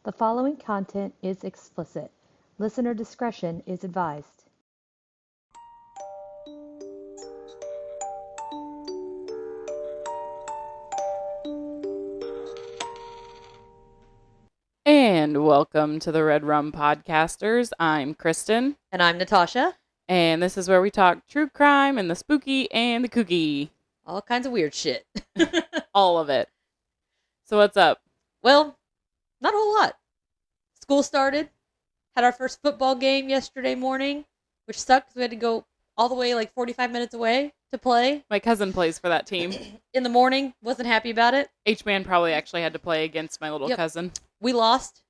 The following content is explicit. Listener discretion is advised. And welcome to the Red Rum Podcasters. I'm Kristen, And I'm Natasha. and this is where we talk true crime and the spooky and the kooky. All kinds of weird shit. All of it. So what's up? Well, not a whole lot. School started. Had our first football game yesterday morning, which sucked because we had to go all the way like 45 minutes away to play. My cousin plays for that team. In the morning, wasn't happy about it. H-Man probably actually had to play against my little cousin. We lost.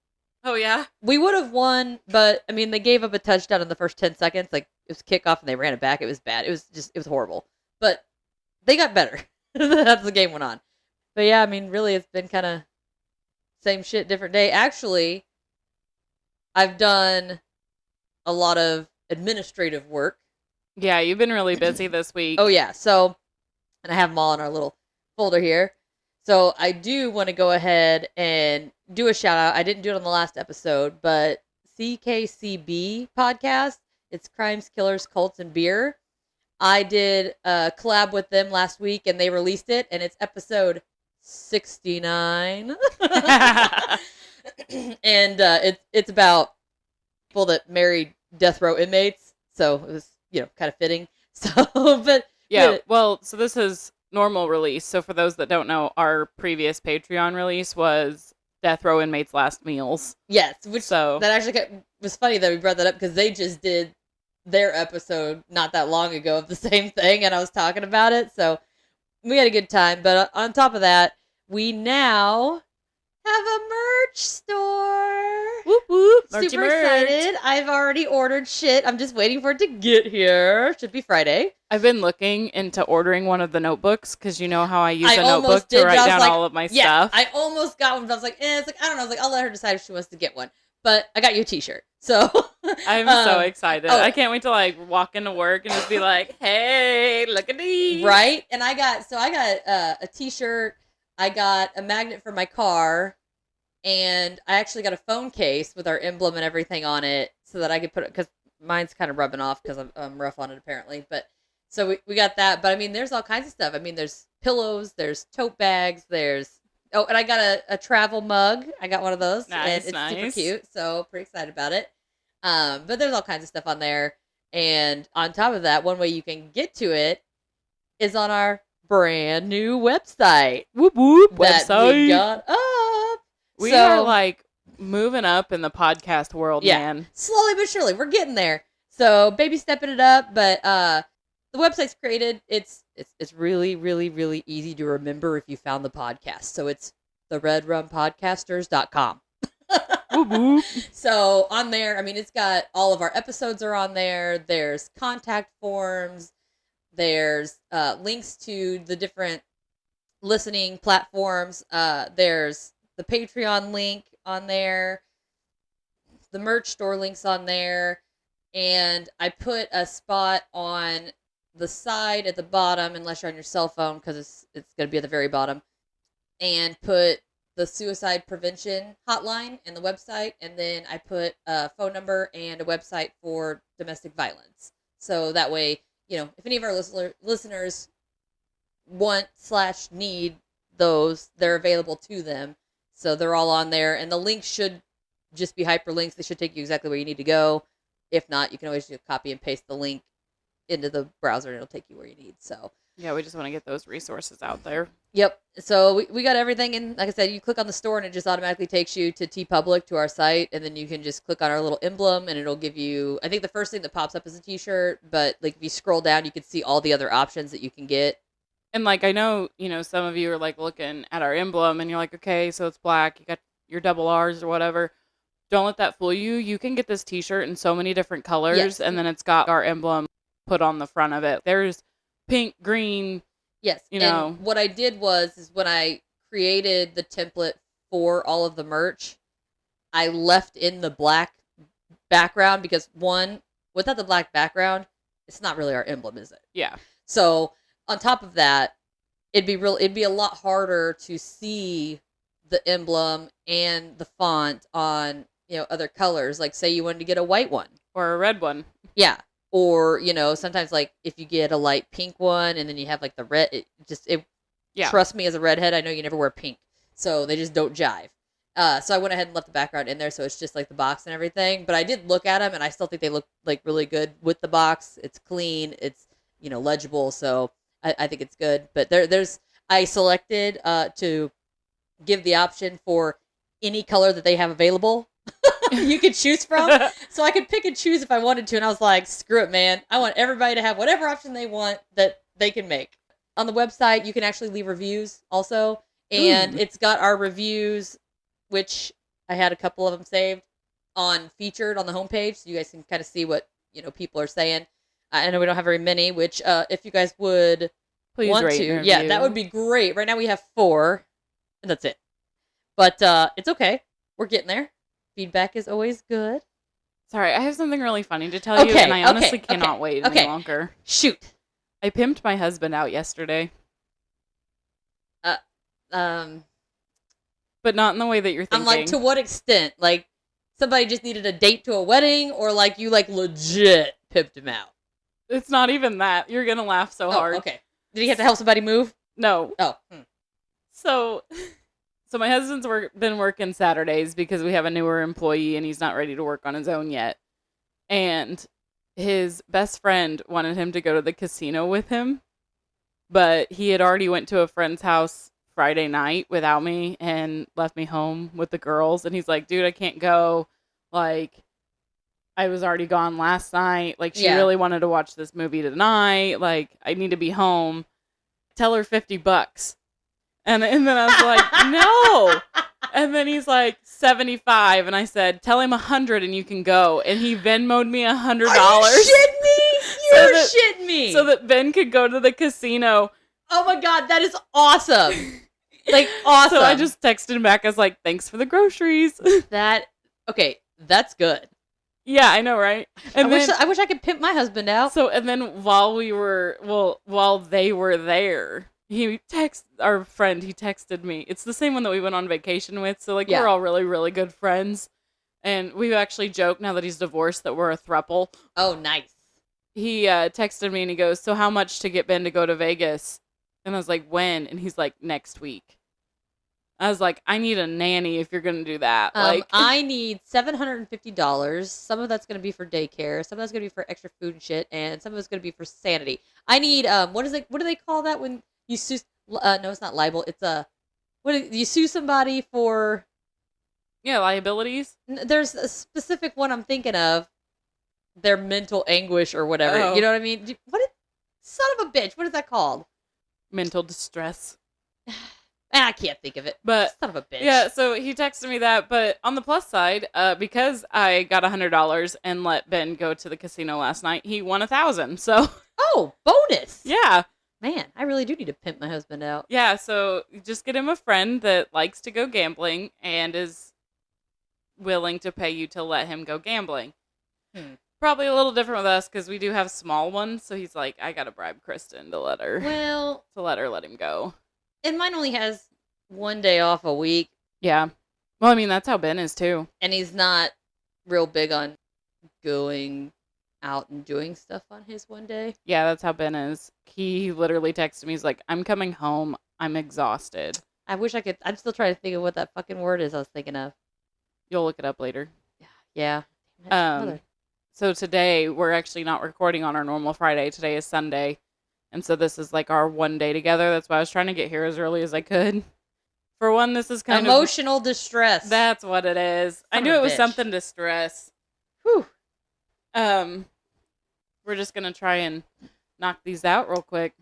Oh, yeah? We would have won, but I mean, they gave up a touchdown in the first 10 seconds. Like, it was kickoff and they ran it back. It was bad. It was horrible. But they got better as the game went on. But yeah, I mean, really, it's been kind of same shit, different day. Actually, I've done a lot of administrative work. Yeah, you've been really busy this week. Oh, yeah. So, and I have them all in our little folder here. So, I do want to go ahead and do a shout out. I didn't do it on the last episode, but CKCB podcast. It's Crimes, Killers, Cults, and Beer. I did a collab with them last week, and they released it, and it's episode 69. And it's about people that married death row inmates, so it was kind of fitting. So, but yeah. Well, so this is normal release. So for those that don't know, our previous Patreon release was death row inmates' last meals. Yes, that actually was funny that we brought that up because they just did their episode not that long ago of the same thing, and I was talking about it. So we had a good time. But on top of that, we now have a merch store. Whoop whoop. Super excited. I've already ordered shit. I'm just waiting for it to get here. Should be Friday. I've been looking into ordering one of the notebooks because you know how I use a notebook to write down all of my stuff. I almost got one, but I was like, I don't know. I was like, I'll let her decide if she wants to get one. But I got you a t-shirt. So I'm so excited. I can't wait to walk into work and just be like, hey, look at these. Right? And I got a t-shirt. I got a magnet for my car. And I actually got a phone case with our emblem and everything on it so that I could put it, because mine's kind of rubbing off because I'm rough on it apparently. But so we got that. But I mean, there's all kinds of stuff. I mean, there's pillows, there's tote bags, and I got a travel mug. I got one of those. Nice, and it's super cute. So pretty excited about it. But there's all kinds of stuff on there. And on top of that, one way you can get to it is on our brand new website. Whoop whoop. That website. We got up. We are moving up in the podcast world, man. Slowly but surely, we're getting there. So baby stepping it up, but the website's created. It's really, really, really easy to remember if you found the podcast. So it's theredrumpodcasters.com. So on there, I mean, it's got all of our episodes are on there. There's contact forms. There's links to the different listening platforms. There's the Patreon link on there, the merch store links on there, and I put a spot on the side at the bottom, unless you're on your cell phone, because it's going to be at the very bottom, and put the suicide prevention hotline and the website, and then I put a phone number and a website for domestic violence. So that way, if any of our listeners want/need those, they're available to them. So they're all on there, and the links should just be hyperlinks. They should take you exactly where you need to go. If not, you can always just copy and paste the link into the browser, and it'll take you where you need. So yeah, we just want to get those resources out there. Yep. So we got everything, and like I said, you click on the store, and it just automatically takes you to TeePublic, to our site, and then you can just click on our little emblem, and it'll give you, I think the first thing that pops up is a t-shirt, but if you scroll down, you can see all the other options that you can get. And I know, some of you are looking at our emblem and you're like, okay, so it's black. You got your double R's or whatever. Don't let that fool you. You can get this t-shirt in so many different colors. Yes. And then it's got our emblem put on the front of it. There's pink, green. Yes. And what I did is when I created the template for all of the merch, I left in the black background because without the black background, it's not really our emblem, is it? Yeah. So on top of that, it'd be a lot harder to see the emblem and the font on, other colors. Like, say you wanted to get a white one. Or a red one. Yeah. Or, sometimes, like, if you get a light pink one and then you have, like, the red, Yeah. trust me, as a redhead, I know you never wear pink. So they just don't jive. So I went ahead and left the background in there, so it's just, like, the box and everything. But I did look at them, and I still think they look, like, really good with the box. It's clean. It's, legible. So I think it's good. But I selected to give the option for any color that they have available. You could choose from. So I could pick and choose if I wanted to. And I was like, screw it, man. I want everybody to have whatever option they want that they can make. On the website, you can actually leave reviews also. And It's got our reviews, which I had a couple of them saved, on featured on the homepage. So you guys can kind of see what, people are saying. I know we don't have very many, which if you guys would Please want rate to. and Yeah, review. that would be great. Right now we have 4. And that's it. But it's okay. We're getting there. Feedback is always good. Sorry, I have something really funny to tell you, and I honestly cannot wait any longer. Shoot. I pimped my husband out yesterday. But not in the way that you're thinking. I'm like, to what extent? Like, somebody just needed a date to a wedding, or like you like legit pimped him out? It's not even that. You're gonna laugh so hard. Okay. Did he have to help somebody move? No. Oh. So my husband's been working Saturdays because we have a newer employee and he's not ready to work on his own yet. And his best friend wanted him to go to the casino with him, but he had already went to a friend's house Friday night without me and left me home with the girls. And he's like, dude, I can't go. Like, I was already gone last night. Like, she really wanted to watch this movie tonight. Like, I need to be home. Tell her $50. And then I was like, no. And then he's like, 75. And I said, tell him 100 and you can go. And he Venmo'd me $100. Are you shitting me? You're shitting me. So that Ben could go to the casino. Oh my God, that is awesome. Like, awesome. So I just texted him back. I was like, thanks for the groceries. Okay, that's good. Yeah, I know, right? And I wish I could pimp my husband out. So, and then while they were there, he texted me. It's the same one that we went on vacation with. So, like, we're all really, really good friends. And we actually joke now that he's divorced that we're a throuple. Oh, nice. He texted me and he goes, so how much to get Ben to go to Vegas? And I was like, when? And he's like, next week. I was like, I need a nanny if you're going to do that. I need $750. Some of that's going to be for daycare. Some of that's going to be for extra food and shit. And some of it's going to be for sanity. I need, what do they call that when you sue? No, it's not libel. It's you sue somebody for? Yeah, liabilities. There's a specific one I'm thinking of. Their mental anguish or whatever. Oh. You know what I mean? Son of a bitch. What is that called? Mental distress. I can't think of it. But son of a bitch. Yeah, so he texted me that. But on the plus side, because I got $100 and let Ben go to the casino last night, he won $1,000. So bonus. Yeah. Man, I really do need to pimp my husband out. Yeah, so just get him a friend that likes to go gambling and is willing to pay you to let him go gambling. Probably a little different with us because we do have small ones. So he's like, I gotta bribe Kristen to let her let him go. And mine only has one day off a week. Yeah. Well, I mean, that's how Ben is too. And he's not real big on going out and doing stuff on his one day. Yeah, that's how Ben is. He literally texted me. He's like, I'm coming home. I'm exhausted. I wish I could. I'm still trying to think of what that fucking word is I was thinking of. You'll look it up later. Yeah. So today, we're actually not recording on our normal Friday. Today is Sunday. And so this is like our one day together. That's why I was trying to get here as early as I could. For one, this is kind emotional distress. That's what it is. I knew it was something to stress. Whew. We're just going to try and knock these out real quick.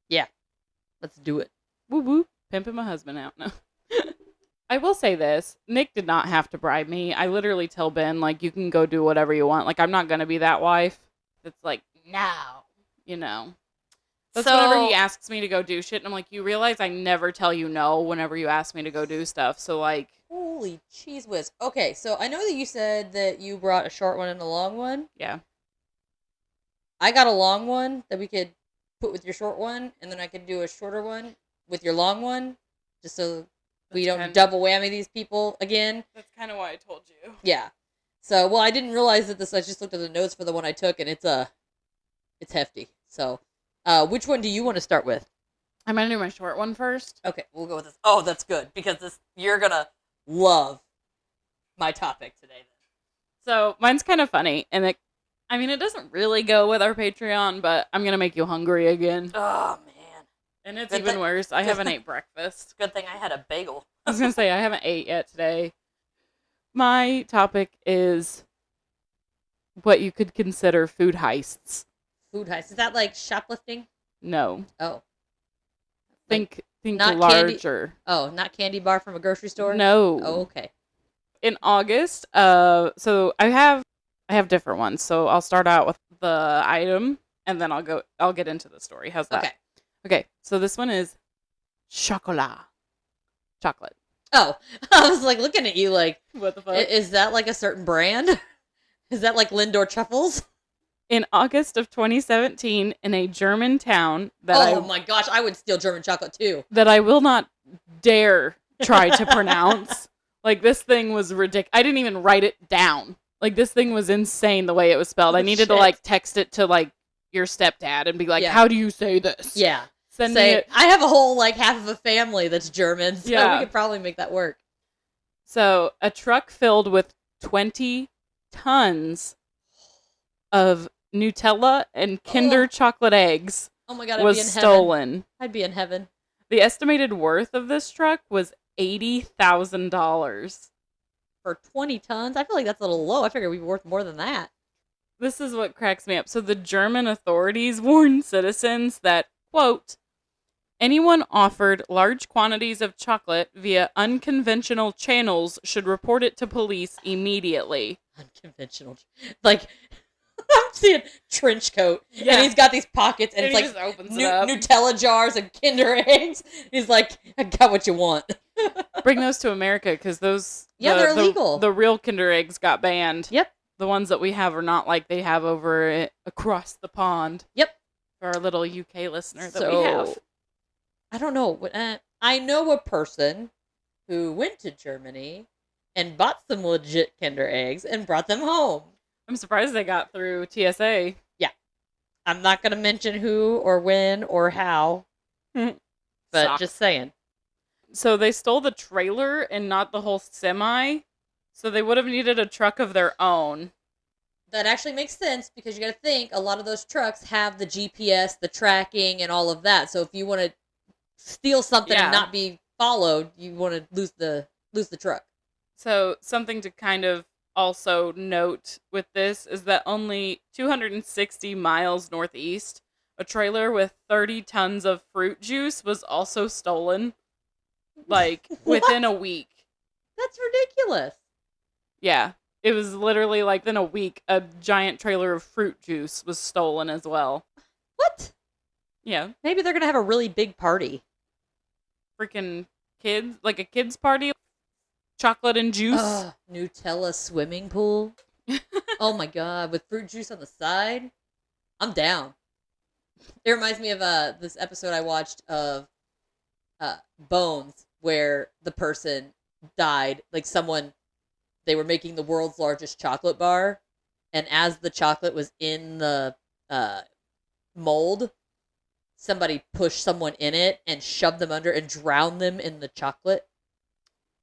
Yeah. Let's do it. Woo woo. Pimping my husband out. No. I will say this. Nick did not have to bribe me. I literally tell Ben, like, you can go do whatever you want. Like, I'm not going to be that wife that's like, no. You know. That's whenever he asks me to go do shit. And I'm like, you realize I never tell you no whenever you ask me to go do stuff. So, like. Holy cheese whiz. Okay, so I know that you said that you brought a short one and a long one. Yeah. I got a long one that we could put with your short one. And then I could do a shorter one with your long one. Just so. we don't double whammy these people again. That's kind of why I told you. Yeah. So, well, I didn't realize that this. I just looked at the notes for the one I took, and it's hefty. So, which one do you want to start with? I'm gonna do my short one first. Okay, we'll go with this. Oh, that's good because you're gonna love my topic today. So mine's kind of funny, and it doesn't really go with our Patreon, but I'm gonna make you hungry again. Oh man, and it's even worse. I haven't ate breakfast. Good thing I had a bagel. I was gonna say I haven't ate yet today. My topic is what you could consider food heists. Food heists. Is that like shoplifting? No. Oh. Think not larger. Candy, not candy bar from a grocery store? No. Oh, okay. In August, so I have different ones. So I'll start out with the item and then I'll get into the story. How's that? Okay. So this one is chocolat. Chocolate. Oh, I was like looking at you like, what the fuck? Is that like a certain brand? Is that like Lindor Truffles? In August of 2017, in a German town my gosh, I would steal German chocolate too. That I will not dare try to pronounce. Like, this thing was ridiculous. I didn't even write it down. Like, this thing was insane the way it was spelled. I needed to, like, text it to, like, your stepdad and be like, how do you say this? Yeah. Send me it. I have a whole, like, half of a family that's German, so we could probably make that work. So, a truck filled with 20 tons of Nutella and Kinder chocolate eggs was stolen. I'd be in heaven. The estimated worth of this truck was $80,000. For 20 tons? I feel like that's a little low. I figured we'd be worth more than that. This is what cracks me up. So the German authorities warned citizens that, quote, anyone offered large quantities of chocolate via unconventional channels should report it to police immediately. Unconventional. Like, I'm seeing trench coat, and he's got these pockets, and it's like just opens it up. Nutella jars and Kinder eggs. He's like, I got what you want. Bring those to America, because those... they're illegal. The real Kinder eggs got banned. Yep. The ones that we have are not like they have over across the pond. Yep. For our little UK listener that we have. I don't know. I know a person who went to Germany and bought some legit Kinder eggs and brought them home. I'm surprised they got through TSA. Yeah. I'm not going to mention who or when or how, but just saying. So they stole the trailer and not the whole semi, so they would have needed a truck of their own. That actually makes sense, because you got to think a lot of those trucks have the GPS, the tracking, and all of that. So if you want to steal something and not be followed, you want to lose the truck. So something to kind of also note with this is that only 260 miles northeast, a trailer with 30 tons of fruit juice was also stolen, like, within a week. That's ridiculous. Yeah. It was literally, like, within a week, a giant trailer of fruit juice was stolen as well. What? Yeah. Maybe they're going to have a really big party. Freaking kids, like a kids party. Chocolate and juice. Nutella swimming pool. Oh my god, with fruit juice on the side. I'm down. It reminds me of this episode I watched of Bones, where the person died. Like, they were making the world's largest chocolate bar, and as the chocolate was in the mold, somebody pushed someone in it and shoved them under and drowned them in the chocolate.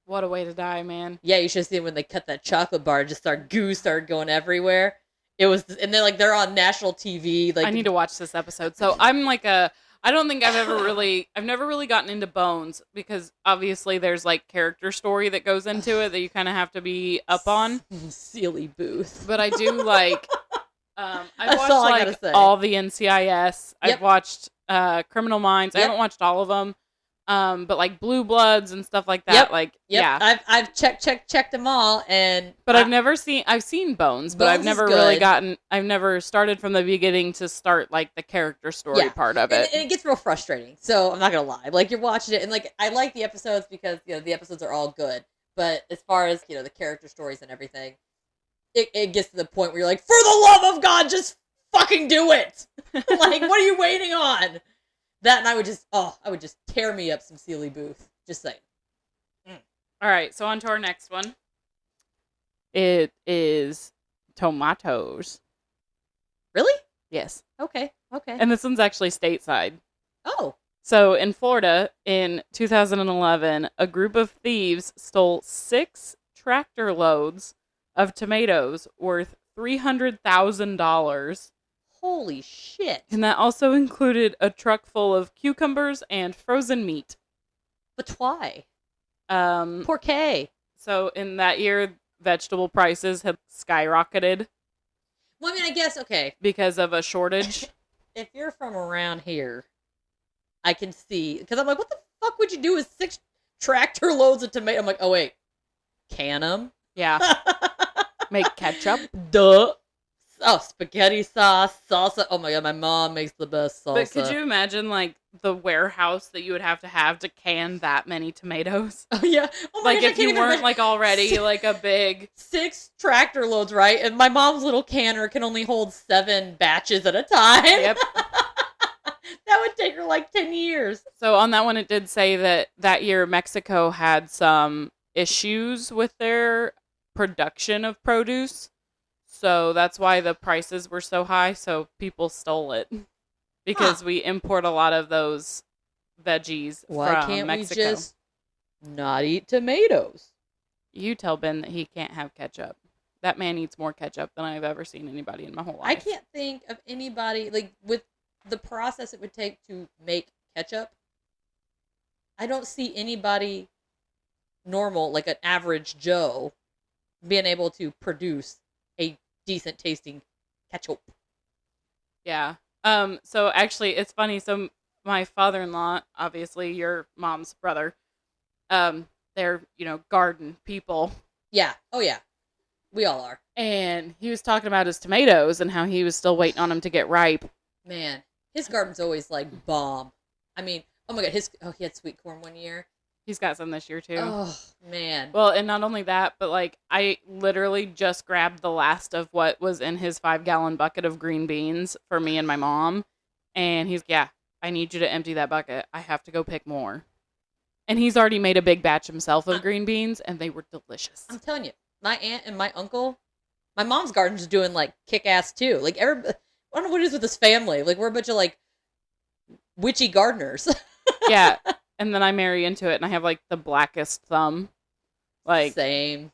What a way to die, man. Yeah, you should see when they cut that chocolate bar, goo started going everywhere. It was, and they're on national TV. Like, I need to watch this episode. So I'm like I don't think I've never really gotten into Bones, because obviously there's like character story that goes into it that you kind of have to be up on. Silly Booth. But I do like, I've watched all the NCIS. Yep. I've watched Criminal Minds. Yep. I haven't watched all of them. But like Blue Bloods and stuff like that. Yep. Yeah. I've checked them all, but I've seen Bones, but I've never I've never started from the beginning to start like the character story part of it. And it gets real frustrating. So I'm not going to lie. Like, you're watching it and like, I like the episodes because, the episodes are all good. But as far as, the character stories and everything, it gets to the point where you're like, for the love of God, just fucking do it. Like, what are you waiting on? That, and I would just tear me up some Sealy Booth. Just saying. All right, so on to our next one. It is tomatoes. Really? Yes. Okay. And this one's actually stateside. Oh. So in Florida, in 2011, a group of thieves stole 6 tractor loads of tomatoes worth $300,000. Holy shit. And that also included a truck full of cucumbers and frozen meat. But why? Um, Poor K. So in that year, vegetable prices had skyrocketed Well, I mean, I guess, okay. because of a shortage. If you're from around here, I can see. Because I'm like, what the fuck would you do with 6 tractor loads of tomato? I'm like, oh, wait. Can them? Yeah. Make ketchup. Duh. Oh, spaghetti sauce, salsa. Oh my god, my mom makes the best salsa. But could you imagine, like, the warehouse that you would have to can that many tomatoes? Oh yeah. Oh my Like, gosh, if you weren't, like, already, like, a big... 6 tractor loads, right? And my mom's little canner can only hold 7 batches at a time. Yep. That would take her like 10 years. So on that one, it did say that year Mexico had some issues with their production of produce. So that's why the prices were so high. So people stole it because we import a lot of those veggies Why from can't Mexico. we just not eat tomatoes? You tell Ben that he can't have ketchup. That man eats more ketchup than I've ever seen anybody in my whole life. I can't think of anybody, like, with the process it would take to make ketchup. I don't see anybody normal, like an average Joe, being able to produce a decent tasting ketchup. Yeah. So actually, it's funny. So my father-in-law, obviously your mom's brother, they're, garden people. Yeah. Oh, yeah. We all are. And he was talking about his tomatoes and how he was still waiting on them to get ripe. Man, his garden's always like bomb. I mean, oh my god, he had sweet corn one year. He's got some this year too. Oh, man. Well, and not only that, but like I literally just grabbed the last of what was in his 5-gallon bucket of green beans for me and my mom. And he's, I need you to empty that bucket. I have to go pick more. And he's already made a big batch himself of green beans, and they were delicious. I'm telling you, my aunt and my uncle, my mom's garden's doing like kick ass too. Like, everybody, I don't know what it is with this family. Like, we're a bunch of like witchy gardeners. Yeah. And then I marry into it, and I have like the blackest thumb. Like, same.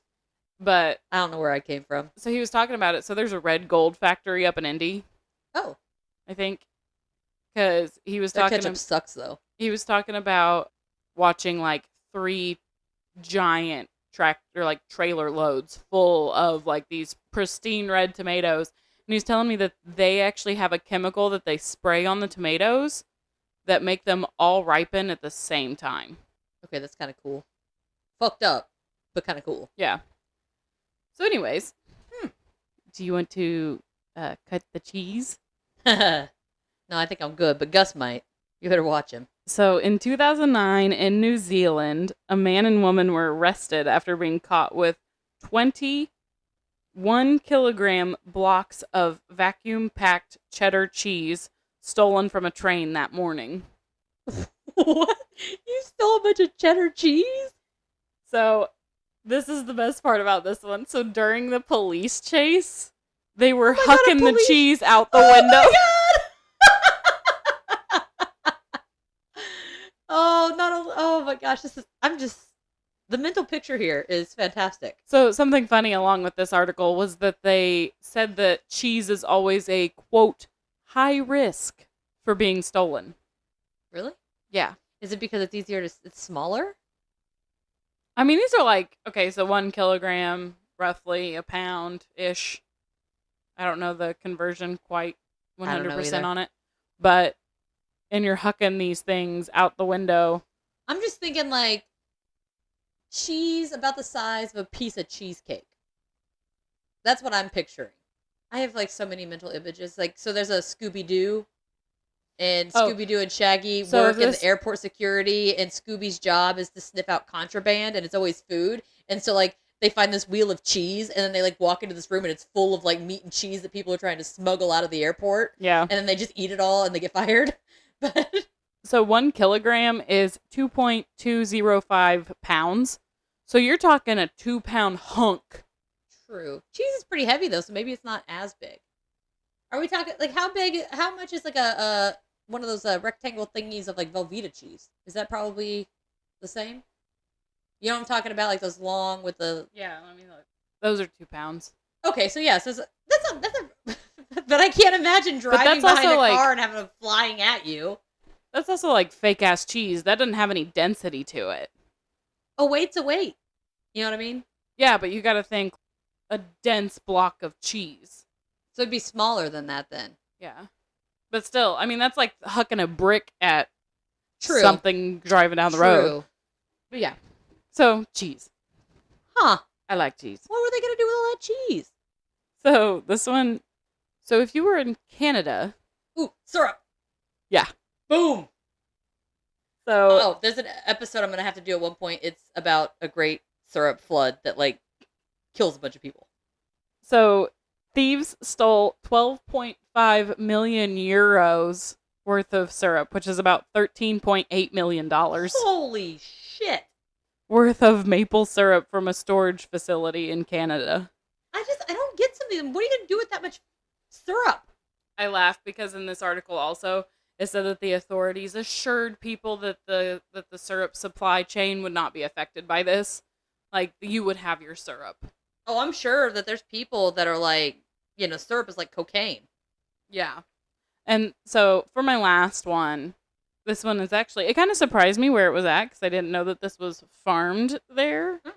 But I don't know where I came from. So he was talking about it. So there's a red gold factory up in Indy. Oh, I think. Because he was that talking. ketchup sucks though. He was talking about watching like 3 giant trailer loads full of like these pristine red tomatoes. And he's telling me that they actually have a chemical that they spray on the tomatoes that make them all ripen at the same time. Okay, that's kind of cool. Fucked up, but kind of cool. Yeah. So anyways, do you want to cut the cheese? No, I think I'm good, but Gus might. You better watch him. So in 2009 in New Zealand, a man and woman were arrested after being caught with 21 kilogram blocks of vacuum-packed cheddar cheese stolen from a train that morning. What? You stole a bunch of cheddar cheese? So this is the best part about this one. So during the police chase, they were hucking the cheese out the window. My God! Oh my gosh, the mental picture here is fantastic. So something funny along with this article was that they said that cheese is always a, quote, high risk for being stolen. Really? Yeah. Is it because it's smaller? I mean, these are like, okay, so 1 kilogram, roughly a pound-ish. I don't know the conversion quite 100% on it. But, and you're hucking these things out the window. I'm just thinking like cheese about the size of a piece of cheesecake. That's what I'm picturing. I have like so many mental images. Like, so there's a Scooby-Doo, and Scooby-Doo and Shaggy work in the airport security, and Scooby's job is to sniff out contraband, and it's always food. And so like they find this wheel of cheese, and then they like walk into this room, and it's full of like meat and cheese that people are trying to smuggle out of the airport. Yeah. And then they just eat it all, and they get fired. But so 1 kilogram is 2.205 pounds. So you're talking a 2-pound hunk. True. Cheese is pretty heavy though, so maybe it's not as big. Are we talking like how big? How much is like a one of those rectangle thingies of like Velveeta cheese? Is that probably the same? You know what I'm talking about, like those long with the. Yeah, let me look. Those are 2 pounds. Okay, so yeah, so that's a. But I can't imagine driving behind a car and having them flying at you. That's also like fake ass cheese. That doesn't have any density to it. A weight's a weight. You know what I mean? Yeah, but you got to think a dense block of cheese. So it'd be smaller than that then. Yeah. But still, I mean, that's like hucking a brick at True. something driving down the road. But yeah. So, cheese. Huh. I like cheese. What were they going to do with all that cheese? So, this one. So, if you were in Canada. Ooh, syrup. Yeah. Boom. So. Oh, there's an episode I'm going to have to do at one point. It's about a great syrup flood that, like, kills a bunch of people. So, thieves stole 12.5 million euros worth of syrup, which is about $13.8 million. Holy shit. Worth of maple syrup from a storage facility in Canada. I don't get something. What are you going to do with that much syrup? I laugh because in this article also, it said that the authorities assured people that the syrup supply chain would not be affected by this. Like, you would have your syrup. Oh, I'm sure that there's people that are like, you know, syrup is like cocaine. Yeah. And so for my last one, this one is actually, it kind of surprised me where it was at because I didn't know that this was farmed there. Oh.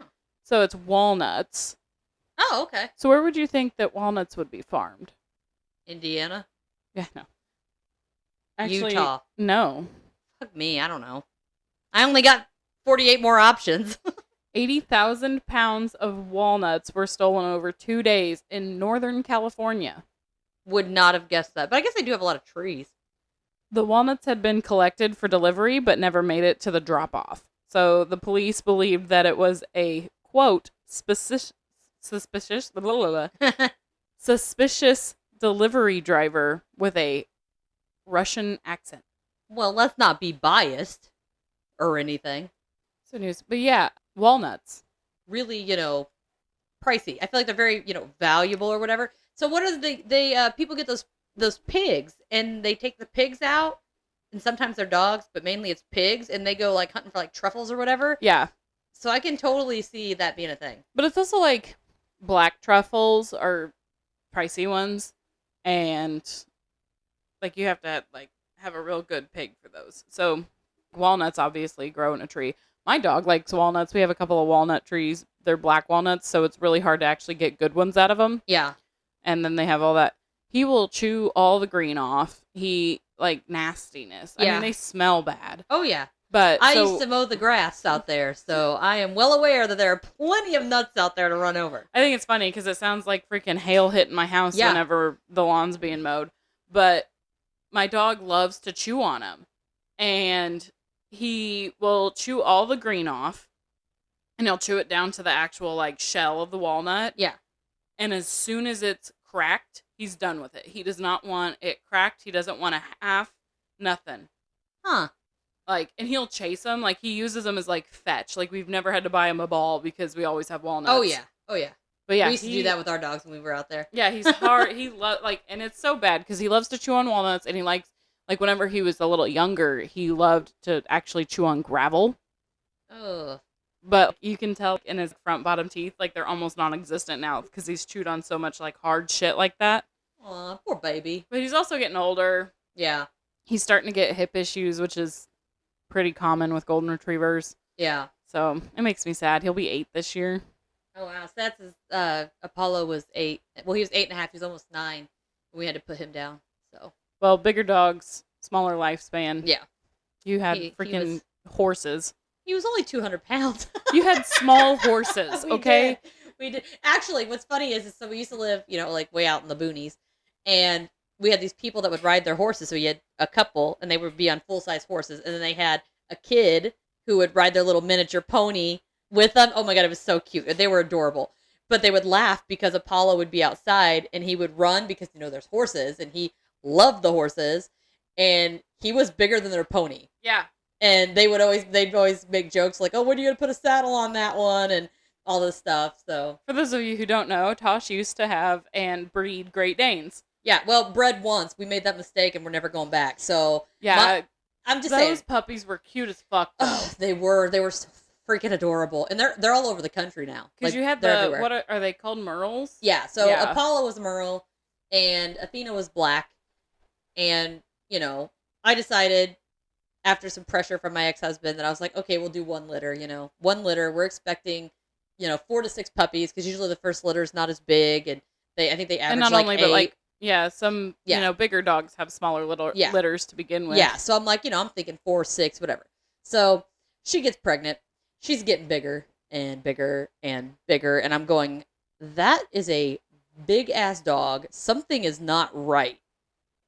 So it's walnuts. Oh, okay. So where would you think that walnuts would be farmed? Indiana? Yeah, no. Actually, Utah? No. Fuck me, I don't know. I only got 48 more options. 80,000 pounds of walnuts were stolen over 2 days in Northern California. Would not have guessed that. But I guess they do have a lot of trees. The walnuts had been collected for delivery, but never made it to the drop-off. So the police believed that it was a, quote, suspicious delivery driver with a Russian accent. Well, let's not be biased or anything. So news. But yeah, walnuts. Really, you know, pricey. I feel like they're very, you know, valuable or whatever. So what are they people get those pigs and they take the pigs out and sometimes they're dogs, but mainly it's pigs and they go like hunting for like truffles or whatever. Yeah. So I can totally see that being a thing. But it's also like black truffles are pricey ones and like you have to like have a real good pig for those. So walnuts obviously grow in a tree. My dog likes walnuts. We have a couple of walnut trees. They're black walnuts, so it's really hard to actually get good ones out of them. Yeah. And then they have all that. He will chew all the green off. He, like, nastiness. Yeah. I mean, they smell bad. Oh, yeah. But I used to mow the grass out there, so I am well aware that there are plenty of nuts out there to run over. I think it's funny because it sounds like freaking hail hitting my house whenever the lawn's being mowed. But my dog loves to chew on them. And he will chew all the green off. And he'll chew it down to the actual, like, shell of the walnut. Yeah. And as soon as it's cracked, he's done with it. He does not want it cracked. He doesn't want a half, nothing. Huh. Like, and he'll chase them. Like, he uses them as, like, fetch. Like, we've never had to buy him a ball because we always have walnuts. Oh, yeah. Oh, yeah. But yeah, we used to do that with our dogs when we were out there. Yeah, he's hard. He like, and it's so bad because he loves to chew on walnuts and he likes, like, whenever he was a little younger, he loved to actually chew on gravel. Oh. But you can tell in his front bottom teeth, like, they're almost non-existent now because he's chewed on so much, like, hard shit like that. Aw, poor baby. But he's also getting older. Yeah. He's starting to get hip issues, which is pretty common with golden retrievers. Yeah. So it makes me sad. He'll be 8 this year. Oh, wow. So that's his, Apollo was 8. Well, he was 8.5. He was almost 9. We had to put him down. So. Well, bigger dogs, smaller lifespan. Yeah. You had freaking horses. He was only 200 pounds. You had small horses, okay? We did. Actually, what's funny is so we used to live, you know, like way out in the boonies. And we had these people that would ride their horses. So we had a couple, and they would be on full-size horses. And then they had a kid who would ride their little miniature pony with them. Oh, my God, it was so cute. They were adorable. But they would laugh because Apollo would be outside, and he would run because, you know, there's horses. And he loved the horses. And he was bigger than their pony. Yeah. And they'd always make jokes like, "Oh, when are you gonna put a saddle on that one?" and all this stuff. So For those of you who don't know, Tosh used to have and breed Great Danes. yeah, well, bred once. We made that mistake, and we're never going back. So Yeah, I'm just saying, those puppies were cute as fuck though. they were so freaking adorable, and they're all over the country now. Because Like, you had they're the everywhere. what are they called, merles? Yeah, so Yeah. Apollo was Merle, and Athena was black, and I decided after some pressure from my ex-husband that I was like, okay, we'll do one litter. One litter. We're expecting 4 to 6 puppies because usually the first litter is not as big, and I think they average And not like only, 8. but like some Yeah. bigger dogs have smaller little Yeah. litters to begin with. Yeah, so I'm like, I'm thinking 4, 6, whatever. So she gets pregnant. She's getting bigger and bigger and bigger, and I'm going, that is a big ass dog. Something is not right.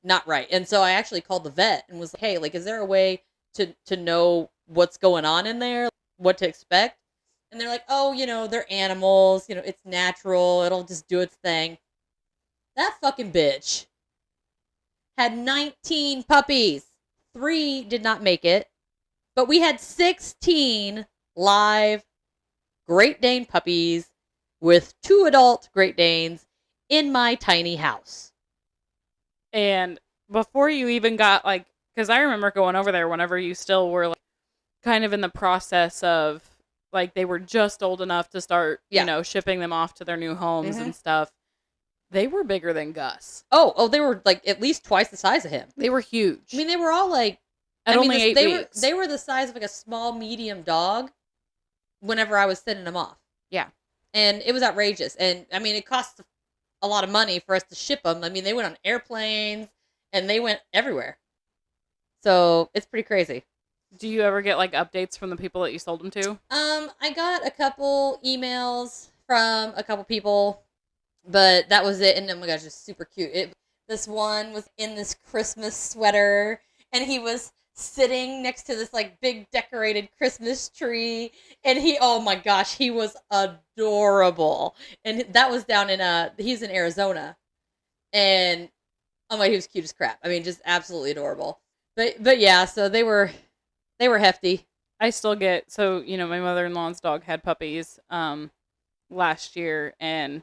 Not right. And so I actually called the vet and was like, hey, like, is there a way to know what's going on in there, what to expect? And they're like, oh, they're animals, it's natural, it'll just do its thing. That fucking bitch had 19 puppies. 3 did not make it, but we had 16 live Great Dane puppies with 2 adult Great Danes in my tiny house. And before you even got because I remember going over there whenever you still were kind of in the process of they were just old enough to start, shipping them off to their new homes and stuff. They were bigger than Gus. Oh, they were at least twice the size of him. They were huge. I mean, they were all at only 8 weeks. They were the size of a small, medium dog whenever I was sending them off. Yeah. And it was outrageous. And I mean, it cost a lot of money for us to ship them. I mean, they went on airplanes and they went everywhere. So it's pretty crazy. Do you ever get updates from the people that you sold them to? I got a couple emails from a couple people, but that was it. And oh my gosh, it's super cute. This one was in this Christmas sweater, and he was sitting next to this big decorated Christmas tree, and oh my gosh, he was adorable. And that was down in he's in Arizona, and oh my, he was cute as crap. I mean, just absolutely adorable. But yeah, so they were hefty. I still get my mother-in-law's dog had puppies last year, and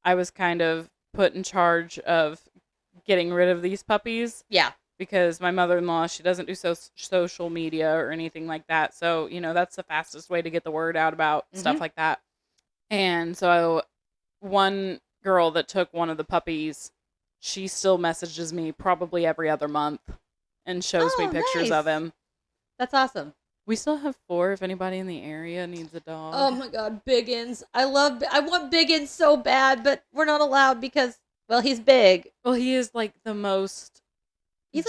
I was kind of put in charge of getting rid of these puppies. Yeah. Because my mother-in-law, she doesn't do social media or anything like that. So, that's the fastest way to get the word out about stuff like that. And so one girl that took one of the puppies, she still messages me probably every other month and shows me pictures of him. That's awesome. We still have 4 if anybody in the area needs a dog. Oh my God, Biggins. I want Biggins so bad, but we're not allowed because, well, he's big. Well, he is the most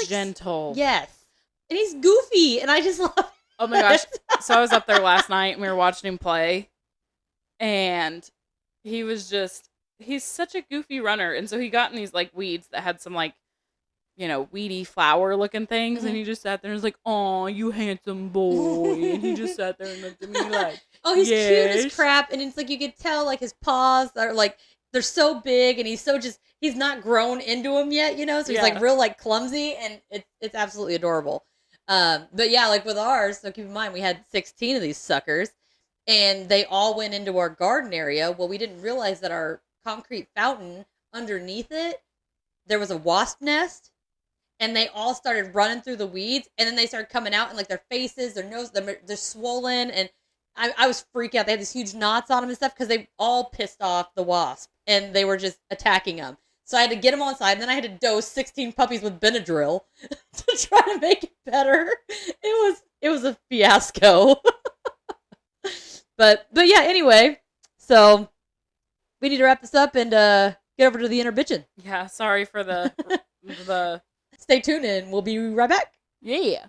gentle. Yes. And he's goofy, and I just love it. Oh my gosh. So I was up there last night and we were watching him play, and he's such a goofy runner. And so he got in these weeds that had some weedy flower looking things, and he just sat there and was like, "Oh, you handsome boy." And he just sat there and looked at me oh, he's yes. cute as crap. And it's you could tell his paws are they're so big, and he's not grown into them yet, so he's real clumsy, and it's absolutely adorable. But yeah, with ours, so keep in mind we had 16 of these suckers, and they all went into our garden area. Well, we didn't realize that our concrete fountain, underneath it, there was a wasp nest, and they all started running through the weeds, and then they started coming out, and their faces, their nose, they're swollen, and I was freaking out. They had these huge knots on them and stuff because they all pissed off the wasp, and they were just attacking them. So I had to get them on side, and then I had to dose 16 puppies with Benadryl to try to make it better. It was a fiasco. but yeah, anyway, so we need to wrap this up and get over to the inner bitchin'. Yeah, sorry for the Stay tuned, and we'll be right back. Yeah.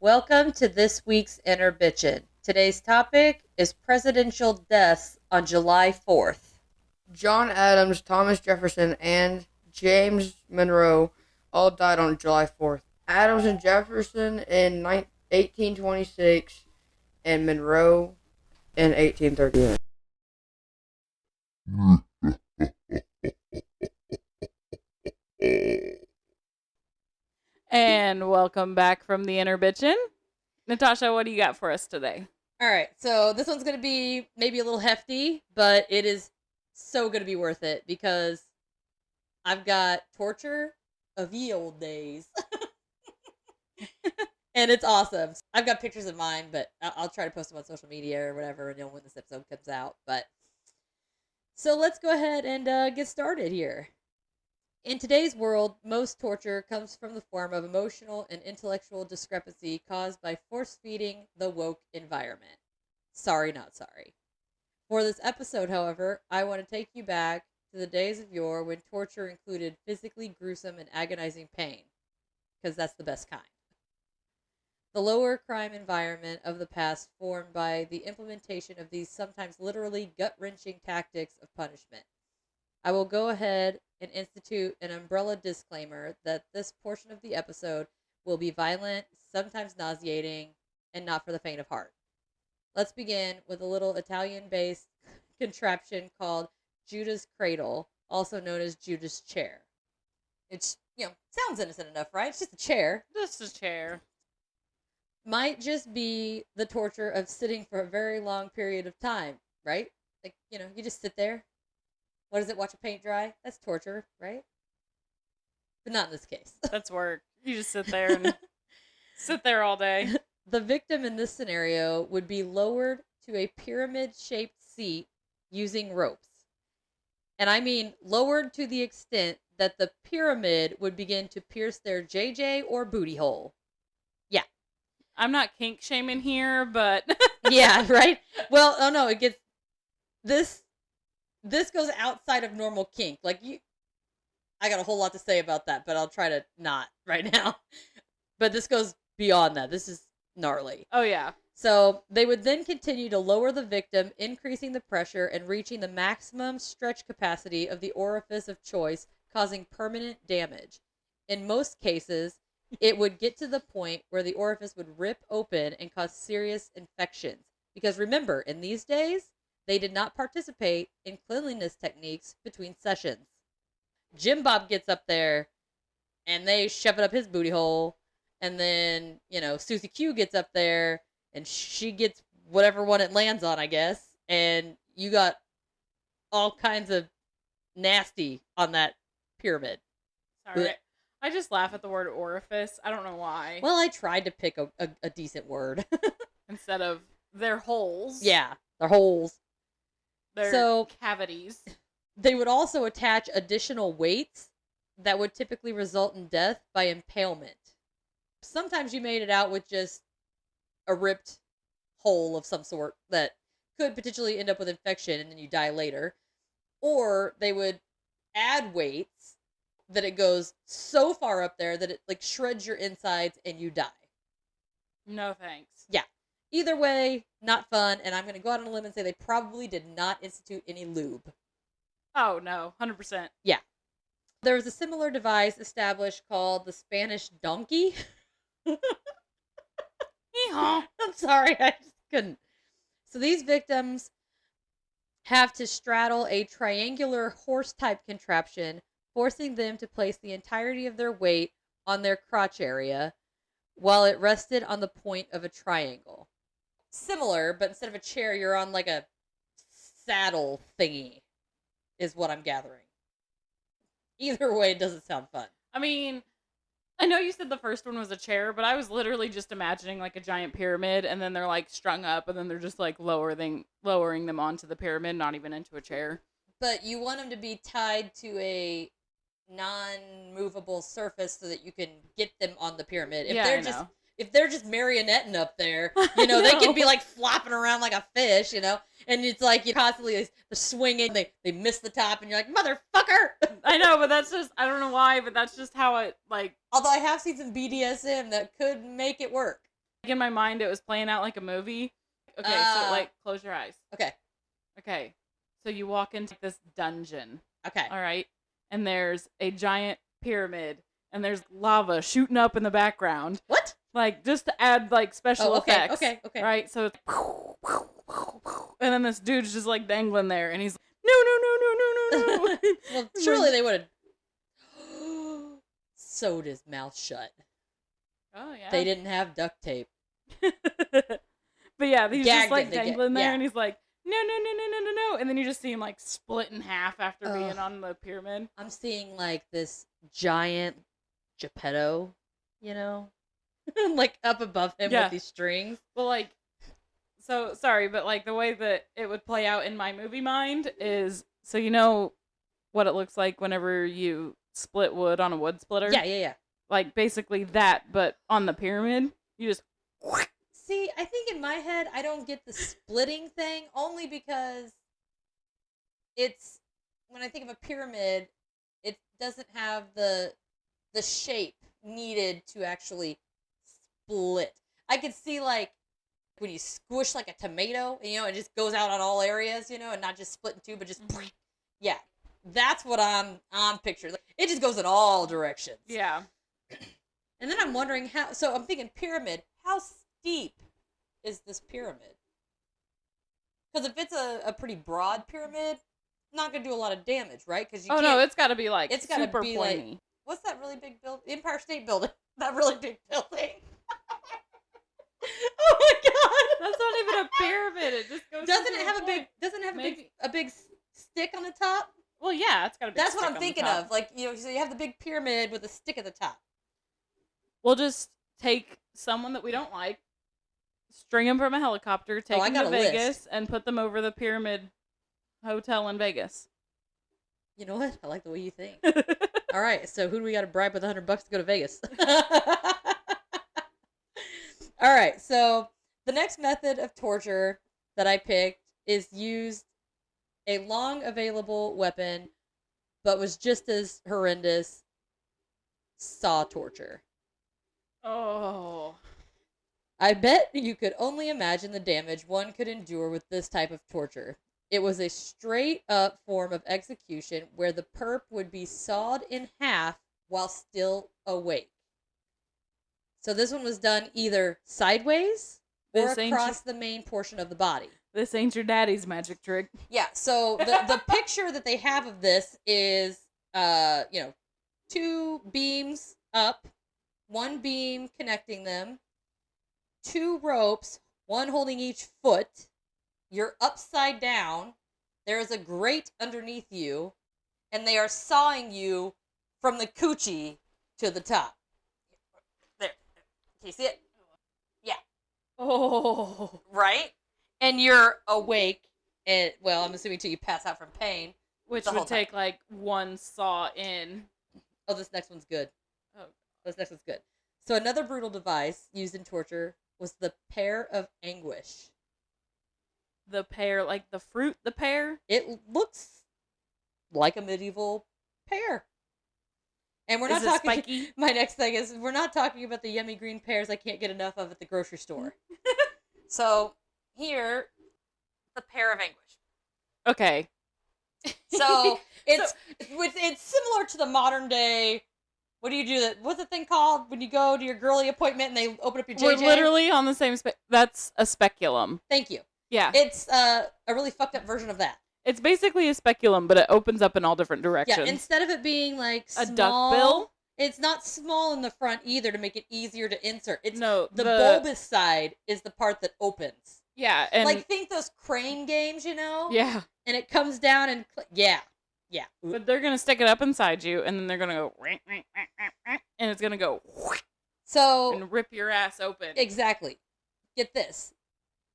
Welcome to this week's Inner Bitchin'. Today's topic is presidential deaths on July 4th. John Adams, Thomas Jefferson, and James Monroe all died on July 4th. Adams and Jefferson in 1826, and Monroe in 1838. And welcome back from the Interbitchin'. Natasha, what do you got for us today? All right, so this one's going to be maybe a little hefty, but it is so going to be worth it because I've got torture of ye old days. And it's awesome. I've got pictures of mine, but I'll try to post them on social media or whatever, and when this episode comes out. But so let's go ahead and get started here. In today's world, most torture comes from the form of emotional and intellectual discrepancy caused by force-feeding the woke environment. Sorry, not sorry. For this episode, however, I want to take you back to the days of yore when torture included physically gruesome and agonizing pain, because that's the best kind. The lower crime environment of the past formed by the implementation of these sometimes literally gut-wrenching tactics of punishment. I will go ahead and institute an umbrella disclaimer that this portion of the episode will be violent, sometimes nauseating, and not for the faint of heart. Let's begin with a little Italian-based contraption called Judah's Cradle, also known as Judah's Chair. It's, sounds innocent enough, right? It's just a chair. Just a chair. Might just be the torture of sitting for a very long period of time, right? Like, you just sit there. What is it? Watch a paint dry? That's torture, right? But not in this case. That's work. You just sit there and sit there all day. The victim in this scenario would be lowered to a pyramid-shaped seat using ropes. And I mean lowered to the extent that the pyramid would begin to pierce their JJ or booty hole. Yeah. I'm not kink shaming here, but... Yeah, right? Well, oh no, it gets... This goes outside of normal kink. I got a whole lot to say about that, but I'll try to not right now. But this goes beyond that. This is gnarly. Oh, yeah. So they would then continue to lower the victim, increasing the pressure and reaching the maximum stretch capacity of the orifice of choice, causing permanent damage. In most cases, it would get to the point where the orifice would rip open and cause serious infections. Because remember, in these days, they did not participate in cleanliness techniques between sessions. Jim Bob gets up there, and they shove it up his booty hole, and then, Susie Q gets up there, and she gets whatever one it lands on, I guess, and you got all kinds of nasty on that pyramid. Sorry. I just laugh at the word orifice. I don't know why. Well, I tried to pick a decent word. Instead of their holes. Yeah, their holes. Their cavities. They would also attach additional weights that would typically result in death by impalement. Sometimes you made it out with just a ripped hole of some sort that could potentially end up with infection and then you die later. Or they would add weights that it goes so far up there that it shreds your insides and you die. No thanks. Yeah. Either way, not fun, and I'm going to go out on a limb and say they probably did not institute any lube. Oh, no. 100%. Yeah. There was a similar device established called the Spanish donkey. Yeehaw. I'm sorry, I just couldn't. So these victims have to straddle a triangular horse-type contraption, forcing them to place the entirety of their weight on their crotch area while it rested on the point of a triangle. Similar, but instead of a chair, you're on a saddle thingy, is what I'm gathering. Either way, it doesn't sound fun. I mean, I know you said the first one was a chair, but I was literally just imagining a giant pyramid, and then they're strung up, and then they're just lowering them onto the pyramid, not even into a chair. But you want them to be tied to a non-movable surface so that you can get them on the pyramid. If they're just marionetting up there, they can be flopping around like a fish, and it's you constantly swinging. They miss the top, and you're like, motherfucker. I know, but that's just, I don't know why, but that's just how it Although I have seen some BDSM that could make it work. In my mind, it was playing out like a movie. Okay, so close your eyes. Okay. So you walk into this dungeon. Okay. All right. And there's a giant pyramid, and there's lava shooting up in the background. What? Just to add special effects. Okay. Right? So it's and then this dude's just dangling there, and he's no. Well, surely they would have. sewed his mouth shut. Oh yeah. They didn't have duct tape. But yeah, he's Gagged just like him. They dangling there, yeah. and he's like, no, and then you just see him like split in half after Ugh. being on the pyramid. I'm seeing like this giant Geppetto, you know, like up above him Yeah. with these strings. Well, like, so sorry, but like the way that it would play out in my movie mind is, so you know what it looks like whenever you split wood on a wood splitter? Yeah. Like basically that, but on the pyramid, you just. See, I think in my head, I don't get the splitting thing only because it's, when I think of a pyramid, it doesn't have the shape needed to actually split. I could see like when you squish like a tomato, you know, it just goes out on all areas, you know, and not just split in two, but just yeah. That's what I'm picturing. It just goes in all directions. Yeah. And then I'm wondering how. So I'm thinking pyramid. How steep is this pyramid? Because if it's a pretty broad pyramid, not gonna do a lot of damage, right? Because you no, it's got to be like it's gotta super be pointy. like, what's that really big building? Empire State Building. That really big building. Oh my god! That's not even a pyramid. It just goes. Doesn't into it have a big? point. Doesn't it have Maybe. a big stick on the top? Well, yeah, it's got to be. That's what I'm thinking of. Like, you know, so you have the big pyramid with a stick at the top. We'll just take someone that we don't like, string them from a helicopter, take them to Vegas, and put them over the Pyramid Hotel in Vegas. You know what? I like the way you think. All right, so who do we got to bribe with $100 to go to Vegas? All right, so the next method of torture that I picked is used a long available weapon, but was just as horrendous, saw torture. Oh. I bet you could only imagine the damage one could endure with this type of torture. It was a straight up form of execution where the perp would be sawed in half while still awake. So this one was done either sideways or across the main portion of the body. This ain't your daddy's magic trick. Yeah, so the picture that they have of this is, two beams up, one beam connecting them, two ropes, one holding each foot. You're upside down. There is a grate underneath you, and they are sawing you from the coochie to the top. There. Can you see it? Yeah. Oh. Right? And you're awake, and, well, I'm assuming till you pass out from pain. Which would take, like, one saw in. Oh, this next one's good. Oh. This next one's good. So another brutal device used in torture was the pear of anguish. The pear, like the fruit, the pear? It looks like a medieval pear. And we're not Is it talking. spiky? My next thing is we're not talking about the yummy green pears I can't get enough of at the grocery store. So here, the pear of anguish. Okay. So it's similar to the modern day. What do you do? What's the thing called when you go to your girly appointment and they open up your JJ? We're literally on the same that's a speculum. Thank you. Yeah. It's a really fucked up version of that. It's basically a speculum, but it opens up in all different directions. Yeah, instead of it being like a small, duckbill, it's not small in the front either to make it easier to insert. It's no, the bulbous side is the part that opens. Yeah, and like think those crane games, you know? Yeah. And it comes down and yeah. But they're gonna stick it up inside you, and then they're gonna go, and it's gonna go, so and rip your ass open. Exactly. Get this.